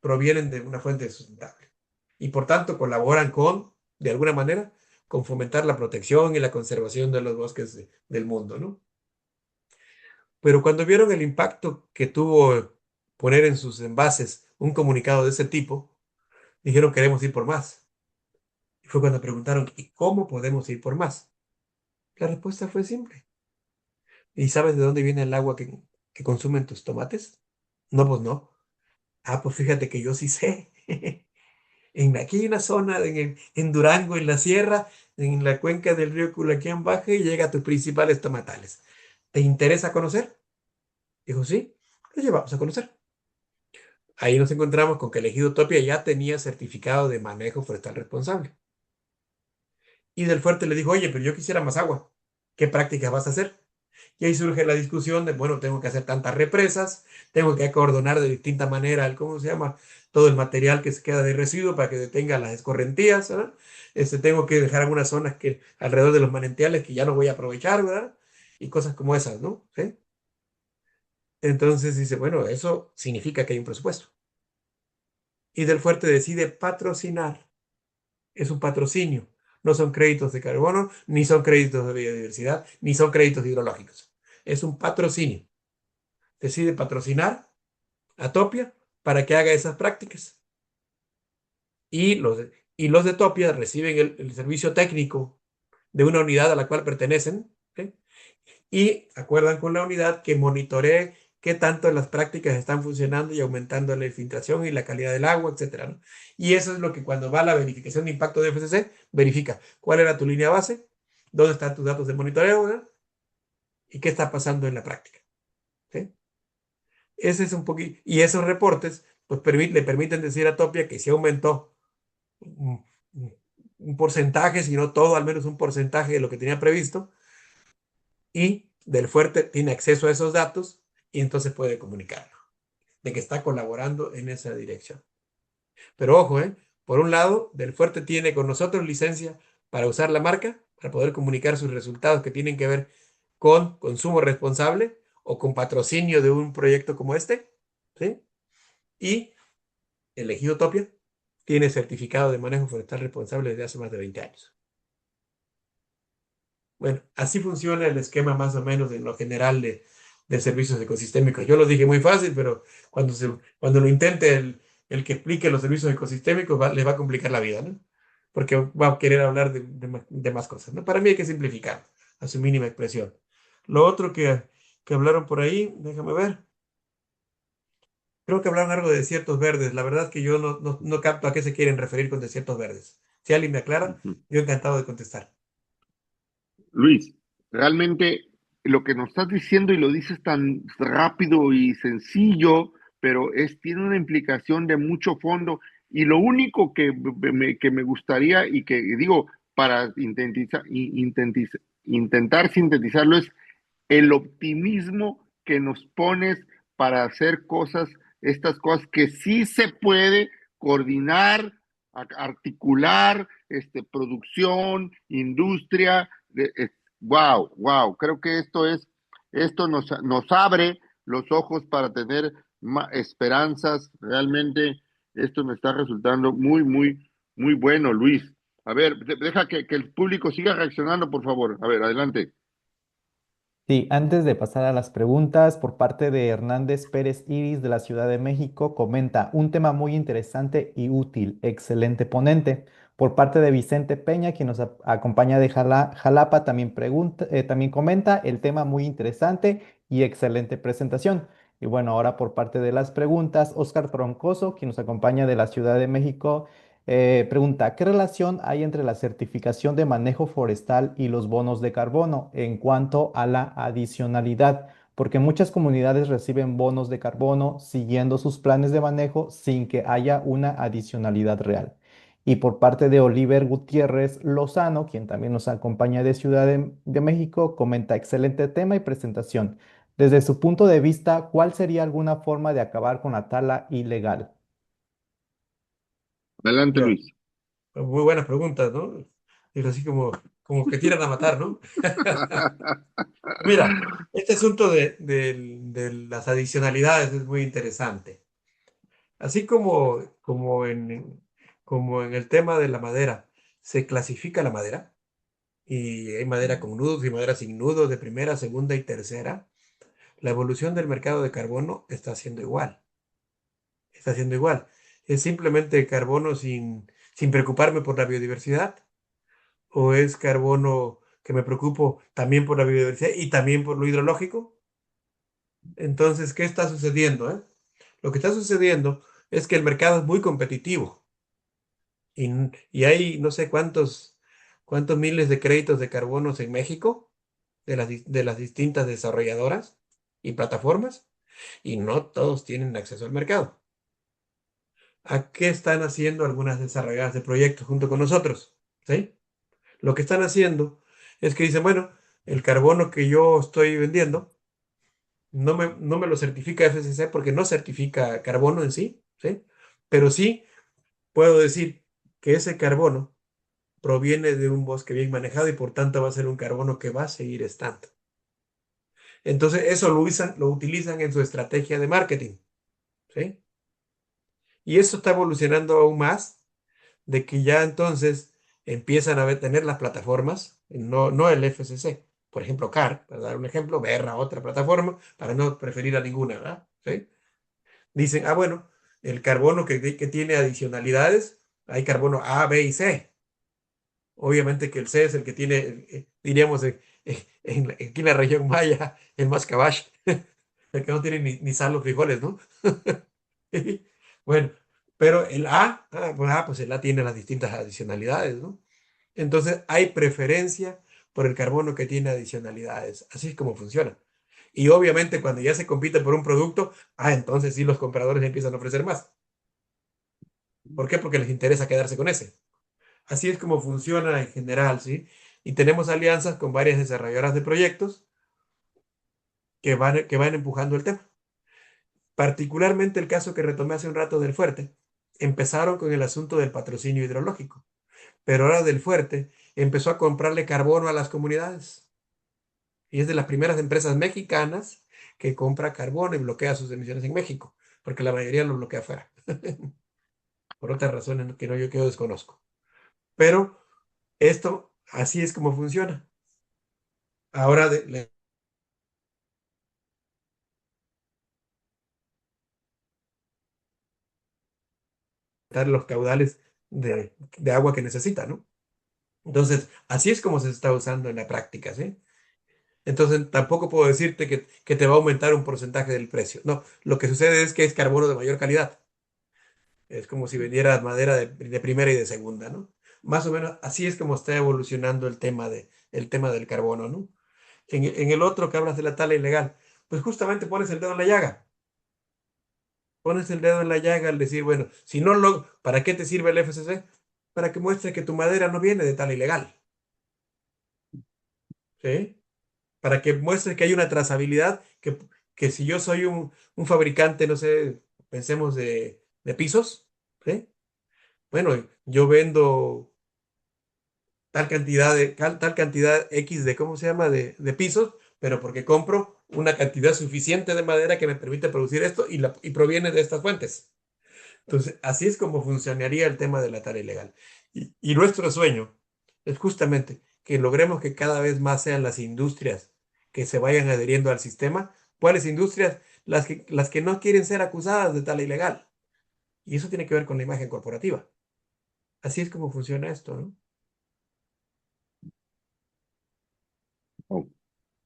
provienen de una fuente sustentable. Y por tanto colaboran de alguna manera, con fomentar la protección y la conservación de los bosques del mundo, ¿no? Pero cuando vieron el impacto que tuvo poner en sus envases un comunicado de ese tipo, dijeron queremos ir por más. Y fue cuando preguntaron, ¿y cómo podemos ir por más? La respuesta fue simple. ¿Y sabes de dónde viene el agua que consumen tus tomates? No, pues no. Pues fíjate que yo sí sé. Aquí hay una zona en Durango, en la sierra, en la cuenca del río Culaquián baja y llega a tus principales tomatales. ¿Te interesa conocer? Dijo, sí, lo llevamos a conocer. Ahí nos encontramos con que el ejido Topia ya tenía certificado de manejo forestal responsable. Y del Fuerte le dijo, oye, pero yo quisiera más agua. ¿Qué prácticas vas a hacer? Y ahí surge la discusión de, bueno, tengo que hacer tantas represas, tengo que acordonar de distinta manera ¿cómo se llama? Todo el material que se queda de residuo para que detenga las escorrentías, ¿verdad? Tengo que dejar algunas zonas alrededor de los manantiales que ya no voy a aprovechar, ¿verdad? Y cosas como esas, ¿no? ¿Sí? Entonces dice, bueno, eso significa que hay un presupuesto. Y del Fuerte decide patrocinar. Es un patrocinio. No son créditos de carbono, ni son créditos de biodiversidad, ni son créditos hidrológicos. Es un patrocinio. Decide patrocinar a Topia para que haga esas prácticas. Y los de Topia reciben el servicio técnico de una unidad a la cual pertenecen, ¿sí? Y acuerdan con la unidad que monitoree qué tanto las prácticas están funcionando y aumentando la filtración y la calidad del agua, etcétera, ¿no? Y eso es lo que cuando va a la verificación de impacto de FCC, verifica cuál era tu línea base, dónde están tus datos de monitoreo, ¿no? Y qué está pasando en la práctica, ¿sí? Ese es un poquito, y esos reportes pues le permiten decir a Topia que sí aumentó un, un porcentaje, si no todo, al menos un porcentaje de lo que tenía previsto, y Del Fuerte tiene acceso a esos datos y entonces puede comunicarlo, de que está colaborando en esa dirección. Pero ojo, por un lado, Del Fuerte tiene con nosotros licencia para usar la marca, para poder comunicar sus resultados que tienen que ver con consumo responsable o con patrocinio de un proyecto como este, ¿sí? Y el Ejido Topia tiene certificado de manejo forestal responsable desde hace más de 20 años. Bueno, así funciona el esquema más o menos en lo general de servicios ecosistémicos. Yo lo dije muy fácil, pero cuando lo intente el que explique los servicios ecosistémicos les va a complicar la vida, ¿no? Porque va a querer hablar de más cosas, ¿no? Para mí hay que simplificar a su mínima expresión. Lo otro que hablaron por ahí, déjame ver. Creo que hablaron algo de desiertos verdes. La verdad es que yo no capto a qué se quieren referir con desiertos verdes. Si alguien me aclara, yo encantado de contestar. Luis, realmente lo que nos estás diciendo y lo dices tan rápido y sencillo, pero tiene una implicación de mucho fondo. Y lo único que me gustaría y que digo para intentar sintetizarlo es el optimismo que nos pones para hacer estas cosas que sí se puede coordinar, articular, producción, industria. Wow, creo que esto nos abre los ojos para tener esperanzas. Realmente esto me está resultando muy bueno, Luis. A ver, deja que el público siga reaccionando, por favor. A ver, adelante. Sí, antes de pasar a las preguntas, por parte de Hernández Pérez Iris de la Ciudad de México, comenta un tema muy interesante y útil, excelente ponente. Por parte de Vicente Peña, quien nos acompaña de Jalapa, también comenta el tema muy interesante y excelente presentación. Y bueno, ahora por parte de las preguntas, Óscar Troncoso, quien nos acompaña de la Ciudad de México, pregunta, ¿qué relación hay entre la certificación de manejo forestal y los bonos de carbono en cuanto a la adicionalidad? Porque muchas comunidades reciben bonos de carbono siguiendo sus planes de manejo sin que haya una adicionalidad real. Y por parte de Oliver Gutiérrez Lozano, quien también nos acompaña de Ciudad de México, comenta excelente tema y presentación. Desde su punto de vista, ¿cuál sería alguna forma de acabar con la tala ilegal? Adelante, Ya, Luis. muy buenas preguntas, ¿no? Es así como que tiran a matar, ¿no? Mira, este asunto de las adicionalidades es muy interesante. Así como en el tema de la madera, se clasifica la madera y hay madera con nudos y madera sin nudos de primera, segunda y tercera. La evolución del mercado de carbono está haciendo igual. Está haciendo igual. Es simplemente carbono sin preocuparme por la biodiversidad, o es carbono que me preocupo también por la biodiversidad y también por lo hidrológico. Entonces, ¿qué está sucediendo, Lo que está sucediendo es que el mercado es muy competitivo y hay no sé cuántos miles de créditos de carbonos en México de las distintas desarrolladoras y plataformas, y no todos tienen acceso al mercado. ¿A qué están haciendo algunas desarrolladoras de proyectos junto con nosotros? ¿Sí? Lo que están haciendo es que dicen, bueno, el carbono que yo estoy vendiendo no me lo certifica FCC porque no certifica carbono en sí, ¿sí? Pero sí puedo decir que ese carbono proviene de un bosque bien manejado y por tanto va a ser un carbono que va a seguir estando. Entonces eso lo utilizan en su estrategia de marketing, ¿sí? Y eso está evolucionando aún más, de que ya entonces empiezan a tener las plataformas, no el FCC, por ejemplo CAR, para dar un ejemplo, Berra, otra plataforma, para no preferir a ninguna, ¿verdad? ¿Sí? Dicen, bueno, el carbono que tiene adicionalidades, hay carbono A, B y C. Obviamente que el C es el que tiene, diríamos, aquí en la región maya, el más cabash, El que no tiene ni sal o frijoles, ¿no? Bueno, pero el pues el A tiene las distintas adicionalidades, ¿no? Entonces hay preferencia por el carbono que tiene adicionalidades. Así es como funciona. Y obviamente cuando ya se compite por un producto, entonces sí los compradores empiezan a ofrecer más. ¿Por qué? Porque les interesa quedarse con ese. Así es como funciona en general, ¿sí? Y tenemos alianzas con varias desarrolladoras de proyectos que van empujando el tema. Particularmente el caso que retomé hace un rato del Fuerte. Empezaron con el asunto del patrocinio hidrológico, pero ahora del Fuerte empezó a comprarle carbono a las comunidades. Y es de las primeras empresas mexicanas que compra carbono y bloquea sus emisiones en México, porque la mayoría lo bloquea afuera, por otras razones que yo desconozco. Pero esto, así es como funciona. Ahora dar los caudales de agua que necesita, ¿no? Entonces, así es como se está usando en la práctica, ¿sí? Entonces, tampoco puedo decirte que te va a aumentar un porcentaje del precio. No, lo que sucede es que es carbono de mayor calidad. Es como si vendieras madera de primera y de segunda, ¿no? Más o menos así es como está evolucionando el tema del carbono, ¿no? En el otro que hablas de la tala ilegal, pues justamente pones el dedo en la llaga. Pones el dedo en la llaga al decir, bueno, si no ¿para qué te sirve el FCC? Para que muestre que tu madera no viene de tala ilegal, ¿sí? Para que muestre que hay una trazabilidad, que si yo soy un fabricante, no sé, pensemos de pisos, ¿sí? Bueno, yo vendo tal cantidad X de, ¿cómo se llama?, de pisos, pero porque compro una cantidad suficiente de madera que me permite producir esto y proviene de estas fuentes. Entonces, así es como funcionaría el tema de la tala ilegal. Y nuestro sueño es justamente que logremos que cada vez más sean las industrias que se vayan adheriendo al sistema. ¿Cuáles industrias? Las que no quieren ser acusadas de tala ilegal. Y eso tiene que ver con la imagen corporativa. Así es como funciona esto, ¿no? Oh,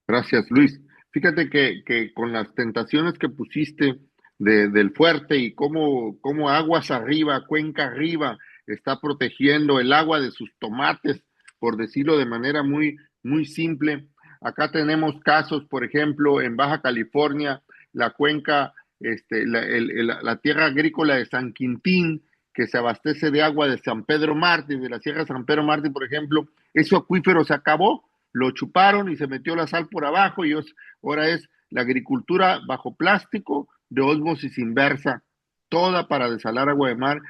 gracias, Luis. Fíjate que con las tentaciones que pusiste del fuerte y cómo aguas arriba, cuenca arriba, está protegiendo el agua de sus tomates, por decirlo de manera muy simple. Acá tenemos casos, por ejemplo, en Baja California, la cuenca, la tierra agrícola de San Quintín, que se abastece de agua de San Pedro Mártir, de la Sierra San Pedro Mártir, por ejemplo, ese acuífero se acabó, lo chuparon y se metió la sal por abajo y ahora es la agricultura bajo plástico de ósmosis inversa, toda para desalar agua de mar,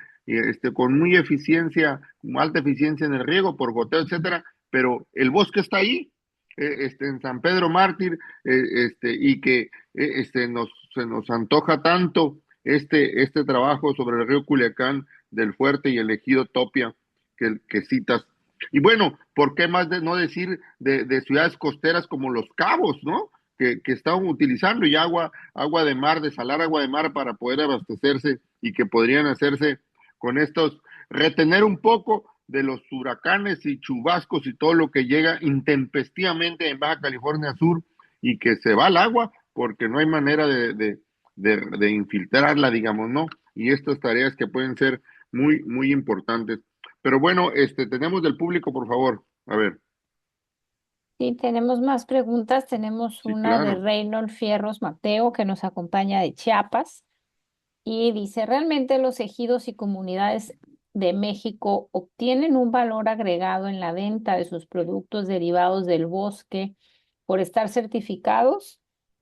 con muy eficiencia, alta eficiencia en el riego por goteo, etcétera, pero el bosque está ahí, en San Pedro Mártir, y que se nos antoja tanto este trabajo sobre el río Culiacán del Fuerte y el ejido Topia que citas. Y bueno, ¿por qué más de no decir de ciudades costeras como Los Cabos, ¿no? Que estaban utilizando ya agua de mar, desalar agua de mar para poder abastecerse y que podrían hacerse con estos, retener un poco de los huracanes y chubascos y todo lo que llega intempestivamente en Baja California Sur y que se va al agua porque no hay manera de infiltrarla, digamos, ¿no? Y estas tareas que pueden ser muy importantes. Pero bueno, tenemos del público, por favor. A ver, Sí, tenemos más preguntas. Tenemos sí, una de claro. Reynold Fierros Mateo, que nos acompaña de Chiapas, y dice, ¿realmente los ejidos y comunidades de México obtienen un valor agregado en la venta de sus productos derivados del bosque por estar certificados?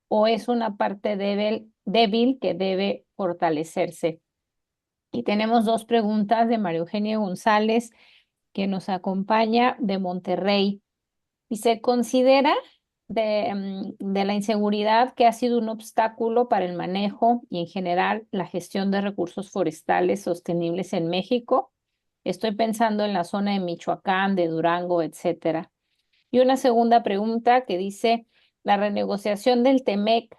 ¿O es una parte débil que debe fortalecerse? Y tenemos dos preguntas de María Eugenia González, que nos acompaña de Monterrey. Y se considera de la inseguridad que ha sido un obstáculo para el manejo y en general la gestión de recursos forestales sostenibles en México. Estoy pensando en la zona de Michoacán, de Durango, etcétera. Y una segunda pregunta que dice, ¿la renegociación del TEMEC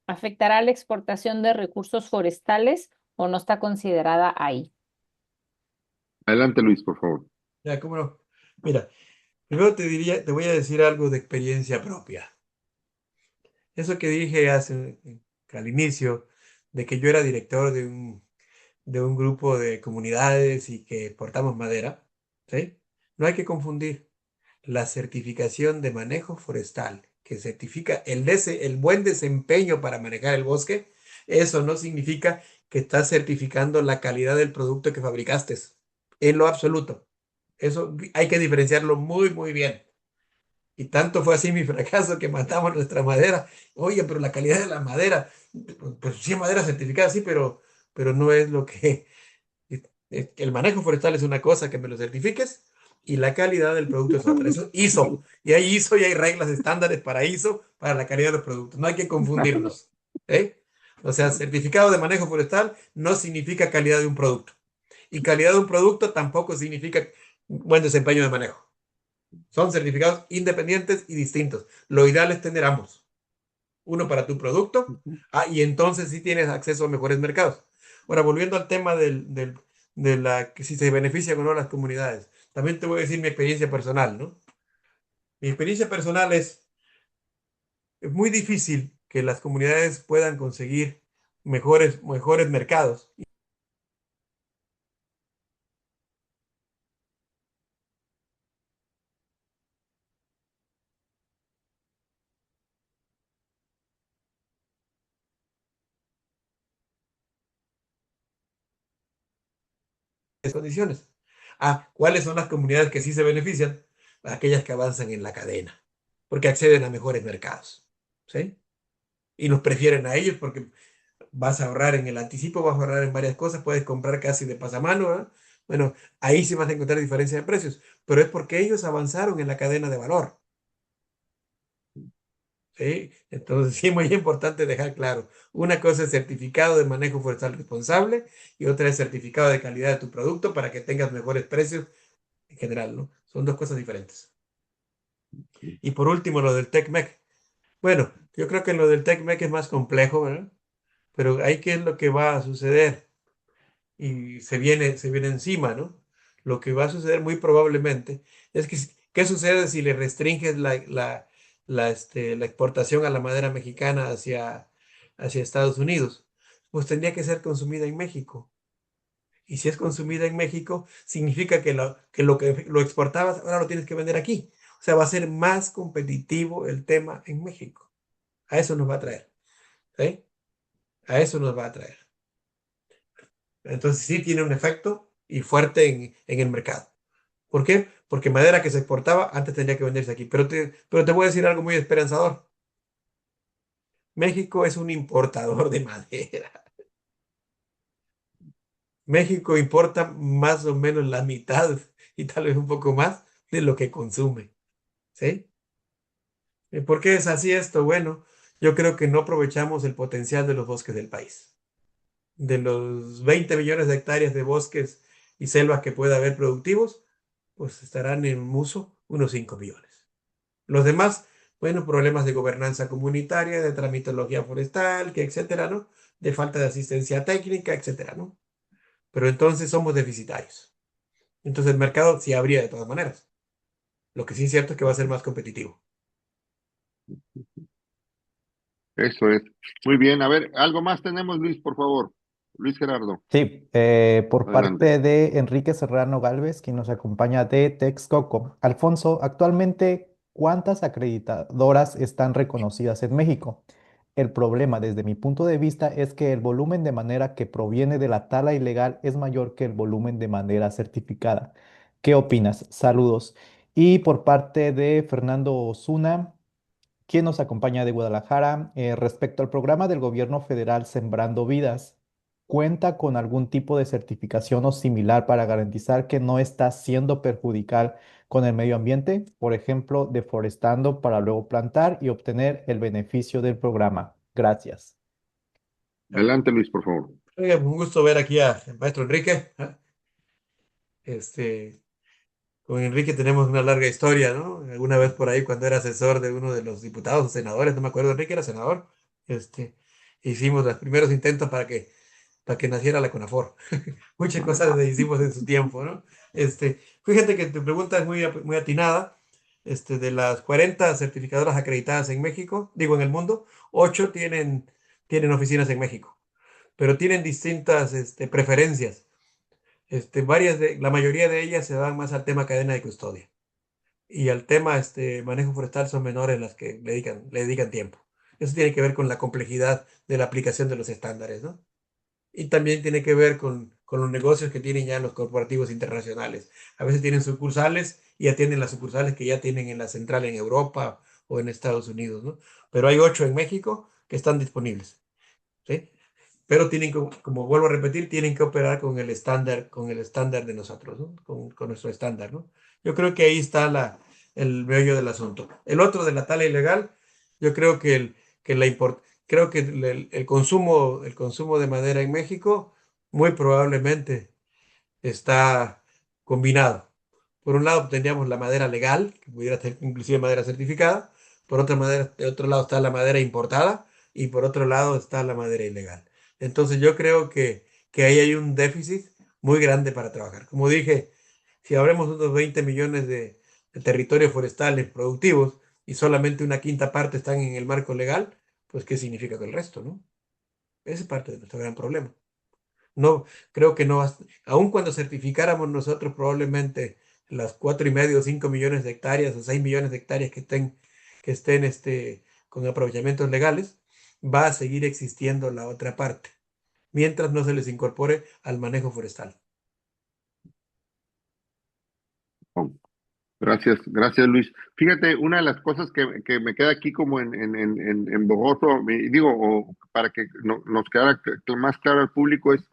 afectará la exportación de recursos forestales o no está considerada ahí? Adelante, Luis, por favor. Ya, cómo no. Mira, primero te voy a decir algo de experiencia propia. Eso que dije al inicio, de que yo era director de un grupo de comunidades y que portamos madera, ¿sí? No hay que confundir la certificación de manejo forestal, que certifica el buen desempeño para manejar el bosque. Eso no significa que estás certificando la calidad del producto que fabricaste, en lo absoluto. Eso hay que diferenciarlo muy, muy bien. Y tanto fue así mi fracaso que matamos nuestra madera. Oye, pero la calidad de la madera, pues sí, madera certificada, sí, pero no es lo que... El manejo forestal es una cosa, que me lo certifiques, y la calidad del producto es otra. Eso es ISO. Y hay ISO y hay reglas estándares para ISO, para la calidad de los productos. No hay que confundirlos. ¿Eh? O sea, certificado de manejo forestal no significa calidad de un producto. Y calidad de un producto tampoco significa buen desempeño de manejo. Son certificados independientes y distintos. Lo ideal es tener ambos. Uno para tu producto, y entonces sí tienes acceso a mejores mercados. Ahora, volviendo al tema de que si se benefician o no las comunidades, también te voy a decir mi experiencia personal, ¿no? Mi experiencia personal es muy difícil que las comunidades puedan conseguir mejores mercados. Condiciones. ¿Cuáles son las comunidades que sí se benefician? Aquellas que avanzan en la cadena, porque acceden a mejores mercados, ¿sí? Y los prefieren a ellos porque vas a ahorrar en el anticipo, vas a ahorrar en varias cosas, puedes comprar casi de pasamano, ¿verdad? Bueno, ahí sí vas a encontrar diferencia de precios, pero es porque ellos avanzaron en la cadena de valor, ¿sí? Entonces, sí, muy importante dejar claro, una cosa es certificado de manejo forestal responsable y otra es certificado de calidad de tu producto para que tengas mejores precios en general, ¿no? Son dos cosas diferentes. Y por último, lo del TECMEC. Bueno, yo creo que lo del TECMEC es más complejo, ¿verdad? Pero ahí, ¿qué es lo que va a suceder? Y se viene encima, ¿no? Lo que va a suceder muy probablemente es que, ¿qué sucede si le restringes la exportación a la madera mexicana hacia Estados Unidos? Pues tendría que ser consumida en México. Y si es consumida en México, significa que lo exportabas, ahora lo tienes que vender aquí. O sea, va a ser más competitivo el tema en México. A eso nos va a traer. ¿Sí? A eso nos va a traer. Entonces sí tiene un efecto y fuerte en el mercado. ¿Por qué? Porque madera que se exportaba antes tenía que venderse aquí. Pero te voy a decir algo muy esperanzador. México es un importador de madera. México importa más o menos la mitad y tal vez un poco más de lo que consume. ¿Sí? ¿Y por qué es así esto? Bueno, yo creo que no aprovechamos el potencial de los bosques del país. De los 20 millones de hectáreas de bosques y selvas que pueda haber productivos, pues estarán en uso unos 5 millones. Los demás, bueno, problemas de gobernanza comunitaria, de tramitología forestal, que etcétera, ¿no? De falta de asistencia técnica, etcétera, ¿no? Pero entonces somos deficitarios. Entonces el mercado sí habría de todas maneras. Lo que sí es cierto es que va a ser más competitivo. Eso es. Muy bien. A ver, algo más tenemos, Luis, por favor. Luis Gerardo, Sí, por adelante. parte de Enrique Serrano Galvez, quien nos acompaña de Texcoco. Alfonso, actualmente, ¿cuántas acreditadoras están reconocidas en México? El problema, desde mi punto de vista, es que el volumen de madera que proviene de la tala ilegal es mayor que el volumen de madera certificada. ¿Qué opinas? Saludos. Y por parte de Fernando Osuna, quien nos acompaña de Guadalajara, respecto al programa del gobierno federal Sembrando Vidas, ¿cuenta con algún tipo de certificación o similar para garantizar que no está siendo perjudicial con el medio ambiente? Por ejemplo, deforestando para luego plantar y obtener el beneficio del programa. Gracias. Adelante, Luis, por favor. Oiga, un gusto ver aquí al maestro Enrique. Este, con Enrique tenemos una larga historia, ¿no? Alguna vez por ahí, cuando era asesor de uno de los diputados o senadores, no me acuerdo, Enrique era senador, este, hicimos los primeros intentos para que naciera la CONAFOR. Muchas cosas le hicimos en su tiempo, ¿no? Fíjate que tu pregunta es muy atinada. De las 40 certificadoras acreditadas en México, digo en el mundo, 8 tienen tienen oficinas en México, pero tienen distintas preferencias. La mayoría de ellas se van más al tema cadena de custodia y al tema manejo forestal son menores las que le dedican tiempo. Eso tiene que ver con la complejidad de la aplicación de los estándares, ¿no? Y también tiene que ver con los negocios que tienen ya los corporativos internacionales. A veces tienen sucursales y atienden las sucursales que ya tienen en la central en Europa o en Estados Unidos, ¿no? Pero hay 8 en México que están disponibles, ¿sí? Pero tienen, como vuelvo a repetir, tienen que operar con el estándar de nosotros, ¿no? Con nuestro estándar, ¿no? Yo creo que ahí está el meollo del asunto. El otro de la tala ilegal, yo creo creo que el consumo de madera en México muy probablemente está combinado. Por un lado tendríamos la madera legal, que pudiera ser inclusive madera certificada, de otro lado está la madera importada y por otro lado está la madera ilegal. Entonces yo creo que ahí hay un déficit muy grande para trabajar. Como dije, si hablemos de unos 20 millones de territorios forestales productivos y solamente una quinta parte están en el marco legal, pues ¿qué significa con el resto, no? Ese es parte de nuestro gran problema. No, creo que no, aun cuando certificáramos nosotros probablemente las 4,5 o 5 millones de hectáreas o 6 millones de hectáreas que estén con aprovechamientos legales, va a seguir existiendo la otra parte, mientras no se les incorpore al manejo forestal. Gracias, gracias Luis. Fíjate, una de las cosas que me queda aquí como en bogoso, digo, o para que nos quedara más claro al público es,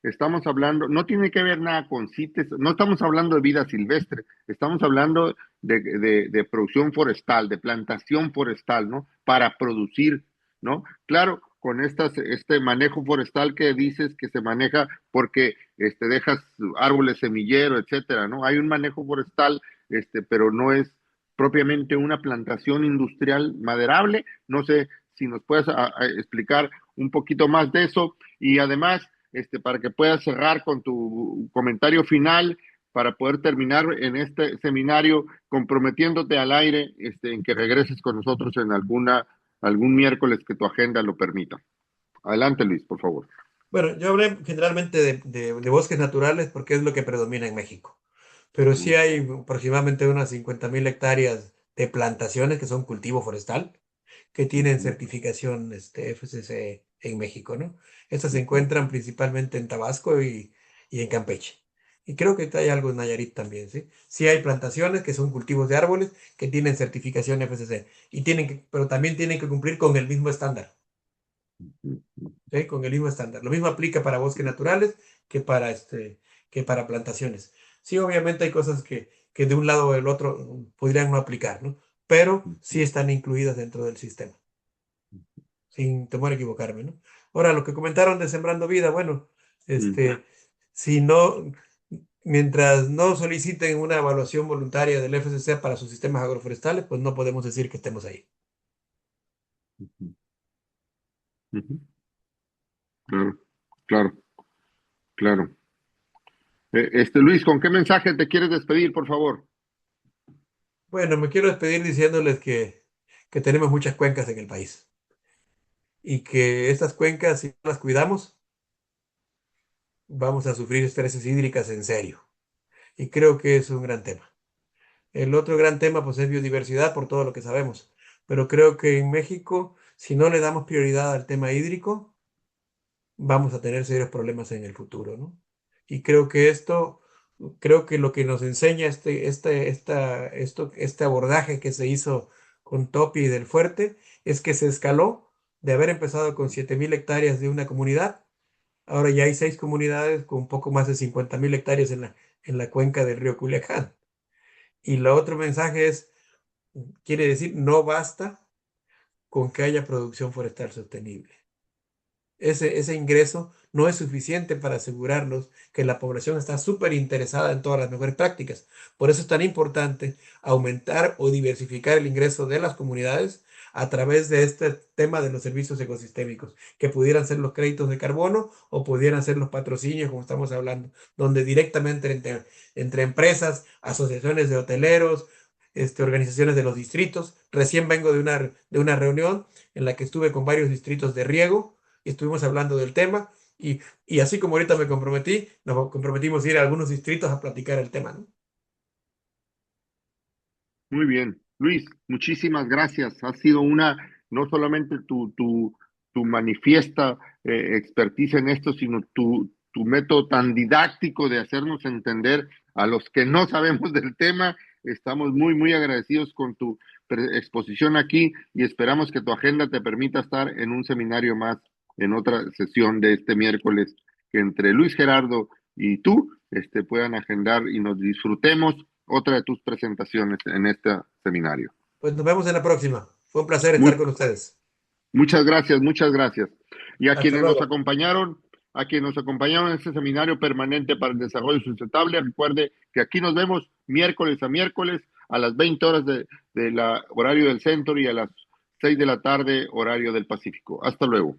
estamos hablando, no tiene que ver nada con CITES, no estamos hablando de vida silvestre, estamos hablando de producción forestal, de plantación forestal, ¿no? Para producir, ¿no? Claro, con este manejo forestal que dices que se maneja porque dejas árboles semillero, etcétera, ¿no? Hay un manejo forestal pero no es propiamente una plantación industrial maderable. No sé si nos puedes explicar un poquito más de eso y además, para que puedas cerrar con tu comentario final para poder terminar en este seminario comprometiéndote al aire en que regreses con nosotros en algún miércoles que tu agenda lo permita. Adelante, Luis, por favor. Bueno, yo hablé generalmente de bosques naturales porque es lo que predomina en México. Pero sí hay aproximadamente unas 50,000 hectáreas de plantaciones que son cultivo forestal, que tienen certificación FSC en México, ¿no? Estas se encuentran principalmente en Tabasco y en Campeche. Y creo que hay algo en Nayarit también, ¿sí? Sí hay plantaciones que son cultivos de árboles que tienen certificación FSC, pero también tienen que cumplir con el mismo estándar, ¿sí? Con el mismo estándar. Lo mismo aplica para bosques naturales que para plantaciones. Sí, obviamente hay cosas que de un lado o del otro podrían no aplicar, ¿no? Pero sí están incluidas dentro del sistema, sin temor a equivocarme, ¿no? Ahora, lo que comentaron de Sembrando Vida, bueno, si no, mientras no soliciten una evaluación voluntaria del FSC para sus sistemas agroforestales, pues no podemos decir que estemos ahí. Claro, claro, claro. Luis, ¿con qué mensaje te quieres despedir, por favor? Bueno, me quiero despedir diciéndoles que tenemos muchas cuencas en el país y que estas cuencas, si no las cuidamos, vamos a sufrir estreses hídricas en serio. Y creo que es un gran tema. El otro gran tema, pues, es biodiversidad, por todo lo que sabemos. Pero creo que en México, si no le damos prioridad al tema hídrico, vamos a tener serios problemas en el futuro, ¿no? Y creo que lo que nos enseña este abordaje que se hizo con Topi y del Fuerte es que se escaló de haber empezado con 7,000 hectáreas de una comunidad. Ahora ya hay 6 comunidades con un poco más de 50,000 hectáreas en la cuenca del río Culiacán. Y el otro mensaje quiere decir, no basta con que haya producción forestal sostenible. Ese ingreso no es suficiente para asegurarnos que la población está súper interesada en todas las mejores prácticas. Por eso es tan importante aumentar o diversificar el ingreso de las comunidades a través de este tema de los servicios ecosistémicos, que pudieran ser los créditos de carbono o pudieran ser los patrocinios, como estamos hablando, donde directamente entre empresas, asociaciones de hoteleros, organizaciones de los distritos. Recién vengo de una reunión en la que estuve con varios distritos de riego, y estuvimos hablando del tema. Y así como ahorita me comprometí, nos comprometimos a ir a algunos distritos a platicar el tema, ¿no? Muy bien. Luis, muchísimas gracias. Ha sido no solamente tu manifiesta expertise en esto, sino tu método tan didáctico de hacernos entender a los que no sabemos del tema. Estamos muy, muy agradecidos con tu exposición aquí y esperamos que tu agenda te permita estar en un seminario más, en otra sesión de este miércoles, que entre Luis Gerardo y tú puedan agendar y nos disfrutemos otra de tus presentaciones en este seminario. Pues nos vemos en la próxima. Fue un placer estar con ustedes. Muchas gracias, muchas gracias. Y a Hasta quienes luego. a quienes nos acompañaron en este seminario permanente para el desarrollo sustentable, recuerde que aquí nos vemos miércoles a miércoles a las 20 horas de horario del centro y a las 6 de la tarde horario del Pacífico. Hasta luego.